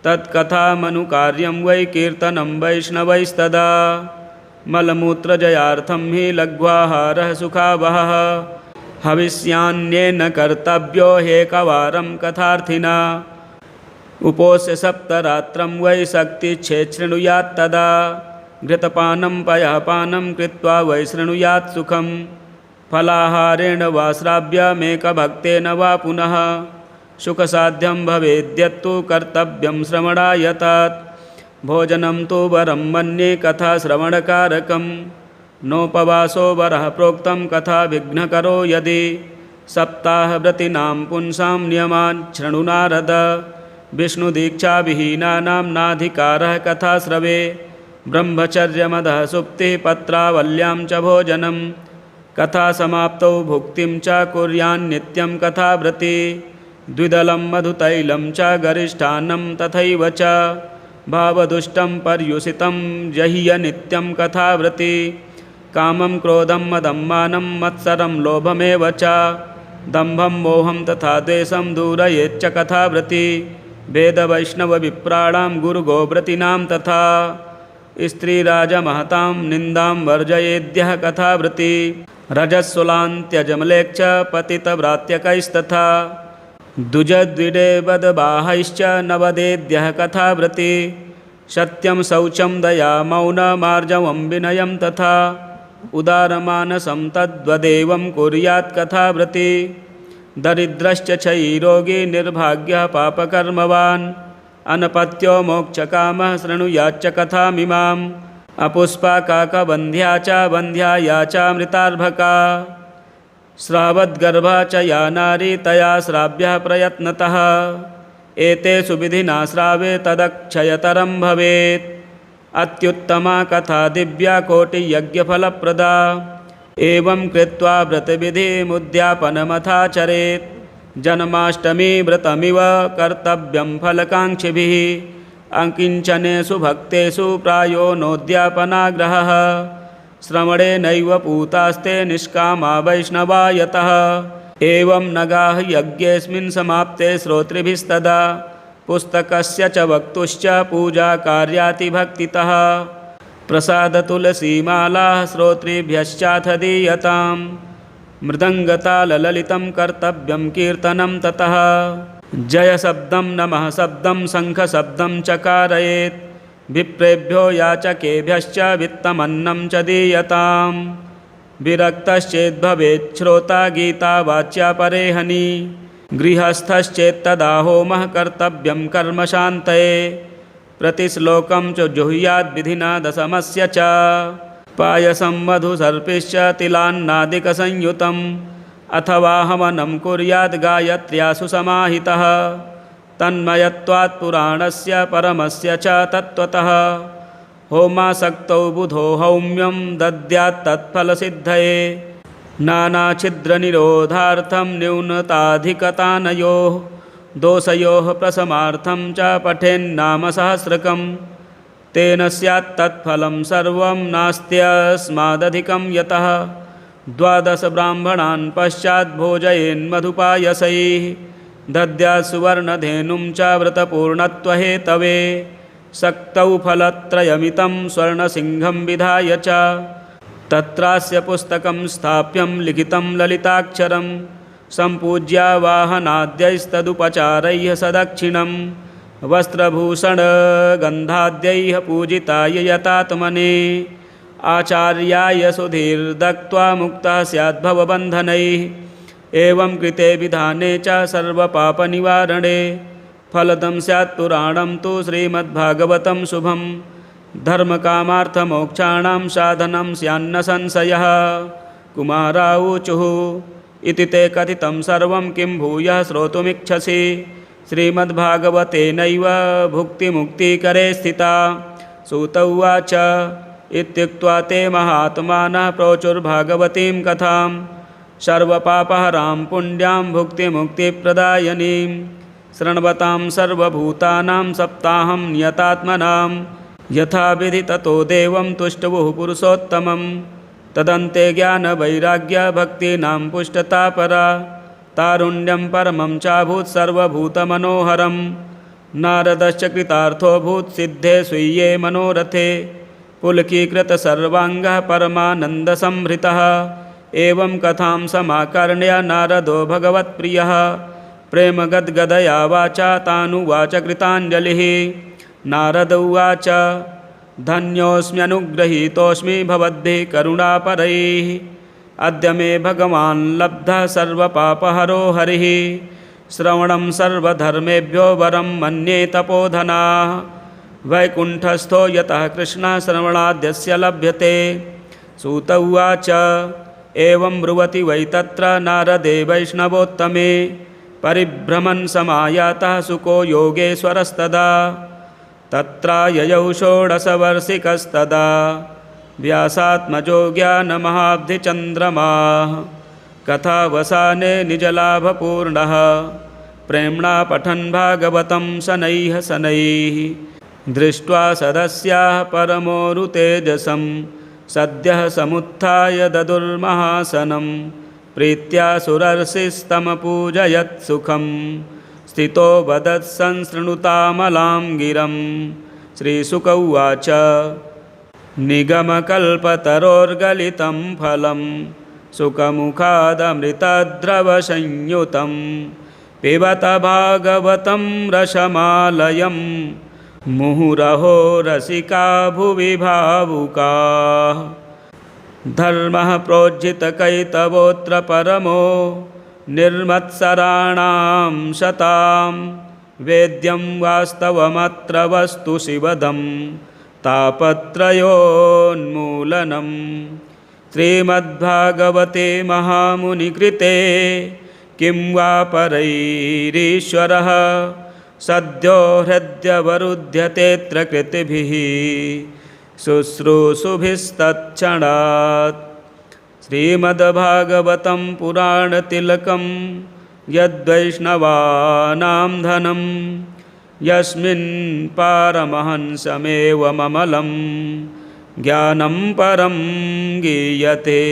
तत्कथामनुकार्यं वै कीर्तनं वैष्णवैस्तदा मलमूत्रजयार्थं हि लघ्वाहारः सुखावहः हविष्यान्येन कर्तव्यो ह्येकवारं कथार्थिना उपोष्य सप्तरात्रं वै शक्तिच्छेत् शृणुयात् तदा घृतपानं पयःपानं कृत्वा वै शृणुयात् सुखं फलाहारेण वा श्राव्यमेकभक्तेन वा पुनः सुखसाध्यं भवेद्यत्तु कर्तव्यं श्रवणाय तत् भोजनं तु वरं मन्ये कथाश्रवणकारकं नोपवासो वरः प्रोक्तं कथा विघ्नकरो यदि सप्ताहव्रतीनां पुंसां नियमान् शृणु नारद विष्णुदीक्षाविहीनानां नाधिकारः कथाश्रवे ब्रह्मचर्यमदः सुप्तिः पत्रावल्यां च भोजनं कथासमाप्तौ भुक्तिं च कुर्यान्नित्यं कथाव्रती द्विदलं मधुतैलं च गरिष्ठान्नं तथैव च भावदुष्टं पर्युषितं जह्य नित्यं कथाव्रती कामं क्रोधं मदं मानं मत्सरं लोभमेव च दम्भं मोहं तथा द्वेषं दूरयेच्च कथाव्रती वेदवैष्णवविप्राणां गुरुगोव्रतीनां तथा स्त्रीराजमहतां निन्दां वर्जयेद्यः कथाव्रती रजस्वलान्त्यजमलेक्ष पतितव्रात्यकैस्तथा द्विजद्विडेवदबाहैश्च न वदेद्यः कथाव्रती सत्यं शौचं दया मौनमार्जवं विनयं तथा उदारमानसं तद्वदेवं कुर्यात् कथाव्रती दरिद्रश्च क्षयीरोगी निर्भाग्यः पापकर्मवान् अनपत्यो मोक्षकामः शृणुयाच्च कथामिमाम् अपुष्पाकाकवन्ध्या च वन्ध्याया च मृतार्भका श्रावद्गर्भा च या नारी तया श्राव्यः प्रयत्नतः एतेषु विधिना श्रावे तदक्षयतरं भवेत् अत्युत्तमा कथा दिव्या कोटियज्ञफलप्रदा एवं कृत्वा व्रतविधिमुद्यापनमथाचरेत् जन्माष्टमी व्रतमिव कर्तव्यं फलकाङ्क्षिभिः अकिञ्चनेषु भक्तेषु प्रायो नोद्यापनाग्रहः श्रवणेनैव पूतास्ते निष्कामा वैष्णवा यतः एवं नगाः यज्ञेऽस्मिन् समाप्ते श्रोतृभिस्तदा पुस्तकस्य च वक्तुश्च पूजाकार्यातिभक्तितः प्रसादतुलसीमालाः श्रोतृभ्यश्चाथ दीयताम् मृदङ्गताललितं कर्तव्यं कीर्तनं ततः जयशब्दं नमः शब्दं शङ्खशब्दं चकारयेत् विप्रेभ्यो याचकेभ्यश्च वित्तमन्नं च दीयताम् विरक्तश्चेद्भवेत् श्रोता गीतावाच्या परेहनि गृहस्थश्चेत्तदा होमः कर्तव्यं कर्मशान्तये प्रतिश्लोकं च जुह्याद्विधिना दशमस्य च पायसं मधुसर्पिश्च तिलान्नादिकसंयुतम् अथवा हवनं कुर्याद् गायत्र्यासु समाहितः तन्मयत्वात् पुराणस्य परमस्य च तत्त्वतः होमासक्तौ बुधो हौम्यं दद्यात् तत्फलसिद्धये नानाछिद्रनिरोधार्थं न्यूनताधिकतानयोः दोषयोः प्रशमार्थं च पठेन्नामसहस्रकं तेन स्यात् तत्फलं सर्वं नास्त्यस्मादधिकं यतः द्वादश ब्राह्मणान् पश्चात् भोजयेन्मधुपायसैः दद्यात् सुवर्णधेनुं च व्रतपूर्णत्वहेतवे सक्तौ फलत्रयमितं स्वर्णसिंहं विधाय च तत्रास्य पुस्तकं स्थाप्यं लिखितं ललिताक्षरं सम्पूज्यावाहनाद्यैस्तदुपचारैः सदक्षिणं वस्त्रभूषणगन्धाद्यैः पूजिताय यतात्मने आचार्याय सुधीर्दत्त्वा मुक्तः स्याद्भवबन्धनैः एवं कृते विधाने च सर्वपापनिवारणे फलदं स्यात् पुराणं तु श्रीमद्भागवतं शुभं धर्मकामार्थमोक्षाणां साधनं स्यान्न संशयः। कुमारावुचुः इति ते कथितं सर्वं किं भूयः श्रोतुमिच्छसि श्रीमद्भागवतेनैव भुक्तिमुक्तिकरे स्थिता। सूत उवाच इत्युक्त्वा ते महात्मानः प्रोचुर्भागवतीं कथां सर्वपापहरां पुण्यां भुक्तिमुक्तिप्रदायिनीं शृण्वतां सर्वभूतानां सप्ताहं नियतात्मनां यथाविधि ततो देवं तुष्टवुः पुरुषोत्तमं तदन्ते ज्ञानवैराग्यभक्तीनां पुष्टता परा तारुण्यं परमं चाभूत् सर्वभूतमनोहरं नारदश्च कृतार्थोऽभूत् सिद्धे स्वीये मनोरथे पुलकीकृतसर्वाङ्गः परमानन्दसंहृतः एवं कथां समाकर्ण्य नारदो भगवत्प्रियः प्रेमगद्गदया वाचा तानुवाच कृताञ्जलिः। नारद उवाच धन्योऽस्म्यनुगृहीतोऽस्मि भवद्भिः करुणापरैः अद्य मे भगवान् लब्धः सर्वपापहरो हरिः श्रवणं सर्वधर्मेभ्यो वरं मन्ये तपोधनाः वैकुण्ठस्थो यतः कृष्णः श्रवणाद्यस्य लभ्यते। सूत उवाच एवं ब्रुवति वै तत्र नारदे वैष्णवोत्तमे परिभ्रमन् समायातः सुको योगेश्वरस्तदा तत्राययौ षोडशवर्षिकस्तदा व्यासात्मजो ज्ञानमहाब्धिचन्द्रमाः कथावसाने निजलाभपूर्णः प्रेम्णा पठन् भागवतं शनैः शनैः दृष्ट्वा सदस्याः परमोरुतेजसं सद्यः समुत्थाय ददुर्महासनं प्रीत्या सुरर्षिस्तमपूजयत् सुखं स्थितो वदत् संशृणुतामलां गिरं। श्रीशुक उवाच निगमकल्पतरोर्गलितं फलं सुखमुखादमृतद्रवसंयुतं पिबत भागवतं रसमालयं मुहुरहो रसिका भुवि भावुकाः धर्मः प्रोज्झितकैतवोऽत्र परमो निर्मत्सराणां शतां वेद्यं वास्तवमत्र वस्तु शिवदं तापत्रयोन्मूलनं श्रीमद्भागवते महामुनिकृते किं वा परैरीश्वरः सद्यो हृद्यवरुध्यतेऽत्र कृतिभिः शुश्रूषुभिस्तत्क्षणात्। श्रीमद्भागवतं पुराणतिलकं यद्वैष्णवानां धनं यस्मिन् पारमहंसमेवममलं ज्ञानं परं गीयते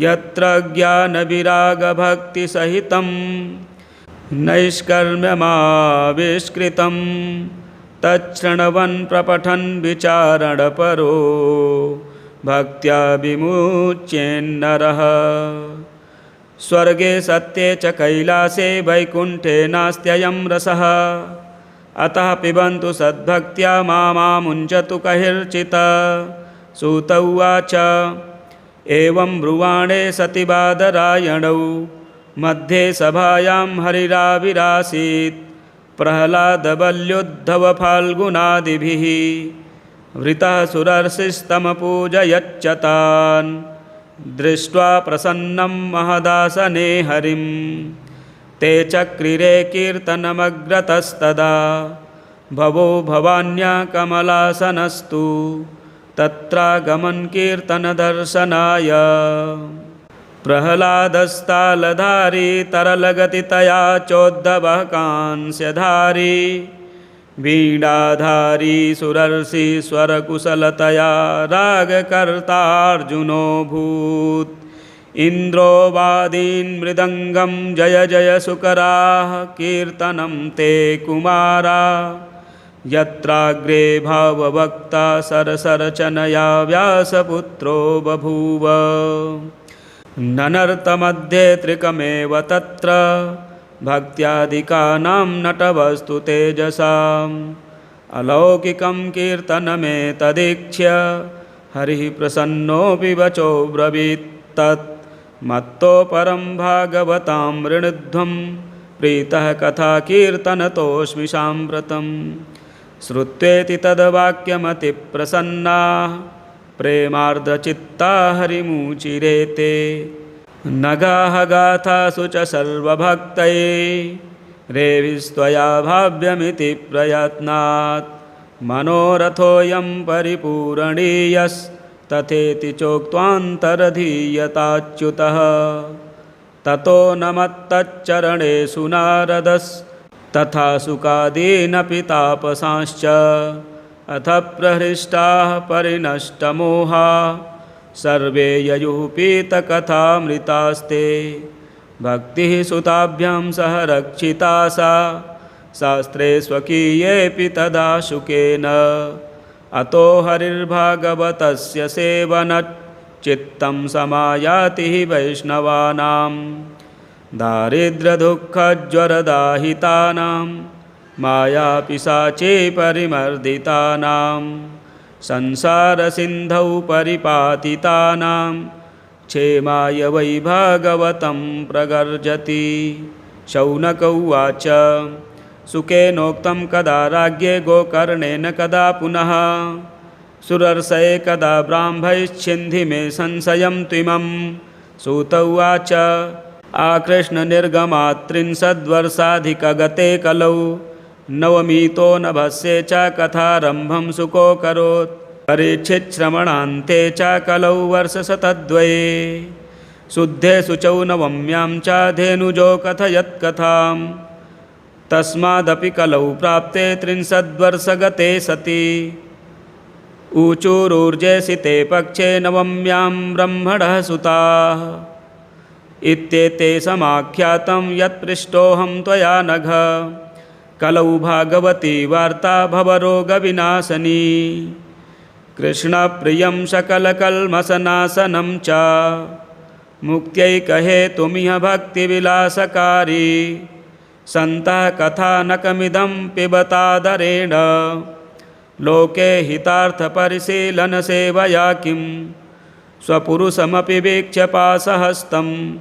यत्र ज्ञानविरागभक्तिसहितं नैष्कर्म्यमाविष्कृतं तच्छृण्वन् प्रपठन् विचारणपरो भक्त्या विमुच्येन्नरः। स्वर्गे सत्ये च कैलासे वैकुण्ठे नास्त्ययं रसः अतः पिबन्तु सद्भक्त्या मामुञ्चतु कहिर्चित्। सूत उवाच एवं ब्रुवाणे सति बादरायणौ मध्ये सभायां हरिराविरासीत् प्रह्लादबल्युद्धवफाल्गुनादिभिः वृतः सुरर्षिस्तमपूजयच्च तान् दृष्ट्वा प्रसन्नं महदासने हरिं ते चक्रिरे कीर्तनमग्रतस्तदा भवो भवान्या कमलासनस्तु तत्रागमन् कीर्तनदर्शनाय प्रह्लादस्तालधारी तरलगतितया चोद्धवः कांस्यधारी वीणाधारी सुरर्षि स्वरकुशलतया रागकर्तार्जुनोऽभूत्। इन्द्रो वादीन् मृदङ्गं जय जय सुकराः कीर्तनं ते कुमारा। यत्राग्रे भाववक्ता सरसरचनया व्यासपुत्रो बभूव। ननर्तमध्ये त्रिकमेव तत्र भक्त्यादिकानां नटवस्तु तेजसाम्। अलौकिकं कीर्तनमेतदीक्ष्य हरिः प्रसन्नोऽपि वचो ब्रवीत् तत्। मत्तो परं भागवतां ऋणध्वं प्रीतः कथा कीर्तनतोऽस्मि साम्प्रतम्। श्रुत्वेति तद्वाक्यमतिप्रसन्नाः प्रेमार्द्रचित्ता हरिमुचिरेते। नगाः गाथासु च सर्वभक्तये रेविस्त्वया भाव्यमिति प्रयत्नात्। मनोरथोऽयं परिपूरणीयस्तथेति चोक्त्वान्तरधीयताच्युतः। ततो न मत्तच्चरणेषु नारदस्तथा सुकादीनपि तापसांश्च। अथ प्रहृष्टाः परिनष्टमोहा सर्वे ययुः पीतकथामृतास्ते। भक्तिः सुताभ्यां सह रक्षिता सा शास्त्रे स्वकीयेऽपि तदा शुकेन। अतो हरिर्भागवतस्य सेवनच्चित्तं समायाति हि वैष्णवानां। दारिद्र्यदुःखज्वरदाहितानां मायापिशाचे परिमर्दितानां। संसारसिन्धौ परिपातितानां क्षेमाय वै भागवतं प्रगर्जति। शौनक उवाच सुकेनोक्तं कदा राज्ञे गोकर्णेन कदा पुनः। सुरर्षये कदा ब्राह्मैश्छिन्धि मे संशयं त्विमं। सूत उवाच आकृष्णनिर्गमात् 30 वर्षाधिकगते कलौ। नवमीतो नभस्ये च कथारम्भं सुकोऽकरोत्। परीक्षिच्छ्रमणान्ते च कलौ वर्षशतद्वये। शुद्धे शुचौ नवम्यां च धेनुजो कथयत् कथाम्। तस्मादपि कलौ प्राप्ते 30 वर्षगते सति। ऊचूरूर्जेसिते पक्षे नवम्यां ब्रह्मणः सुताः। इत्येते समाख्यातं यत्पृष्टोऽहं त्वया नघ। कलौ भागवती वार्ता भवरोगविनाशनी। कृष्णप्रियं सकलकल्मषनाशनं च मुक्त्यैकहेतुमिह भक्तिविलासकारी। सन्तः कथानकमिदं पिबतादरेण लोके हितार्थपरिशीलनसेवया किं। स्वपुरुषमपि वीक्ष्य पाशहस्तं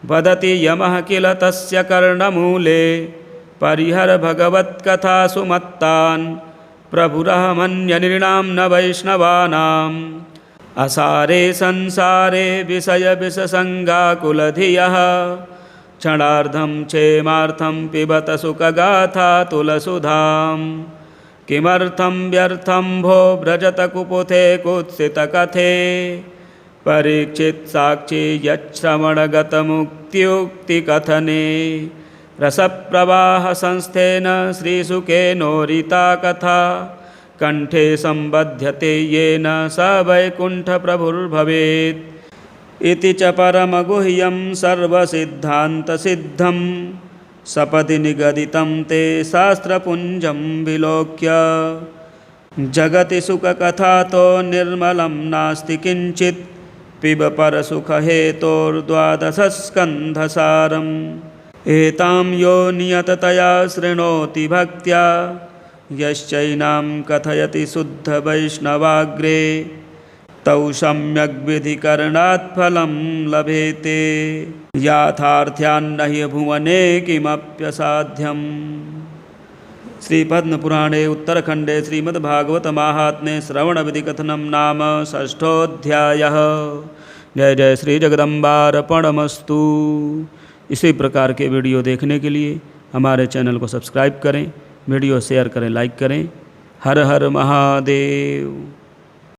वदति यमः किल तस्य कर्णमूले। परिहर भगवत्कथासु मत्तान् प्रभुरहमन्यनृणां न वैष्णवानाम्। असारे संसारे विषयविषसङ्गाकुलधियः क्षणार्धं क्षेमार्थं पिबत सुखगाथा तुलसुधां। किमर्थं व्यर्थं भो व्रजत कुपुथे कुत्सितकथे। परीक्षित् साक्षी यच्छ्रवणगतमुक्त्युक्तिकथने। रसप्रवाह संस्थेन श्रीशुकेनोरिता कथा। कंठे संबध्यते येन स वैकुण्ठप्रभुर्भवेत्। इति च परमगुह्यं सर्वसिद्धान्तसिद्धं सपदि निगदितं ते शास्त्रपुञ्जं विलोक्य। जगति सुखकथातो निर्मलं नास्ति किञ्चित्। पिब परसुखहेतोर्द्वादशस्कन्धसारम्। एतां यो नियततया शृणोति भक्त्या यश्चैनां कथयति शुद्धवैष्णवाग्रे। तौ सम्यग्विधिकरणात् फलं लभेते। याथार्थ्यान्न हि भुवने किमप्यसाध्यम्। श्रीपद्मपुराणे उत्तरखण्डे श्रीमद्भागवतमाहात्म्ये श्रवणविधिकथनं नाम षष्ठोऽध्यायः। जय जय श्री जगदम्बार्पणमस्तु। इसी प्रकार के वीडियो देखने के लिए हमारे चैनल को सब्सक्राइब करें, वीडियो शेयर करें, लाइक करें। हर हर महादेव।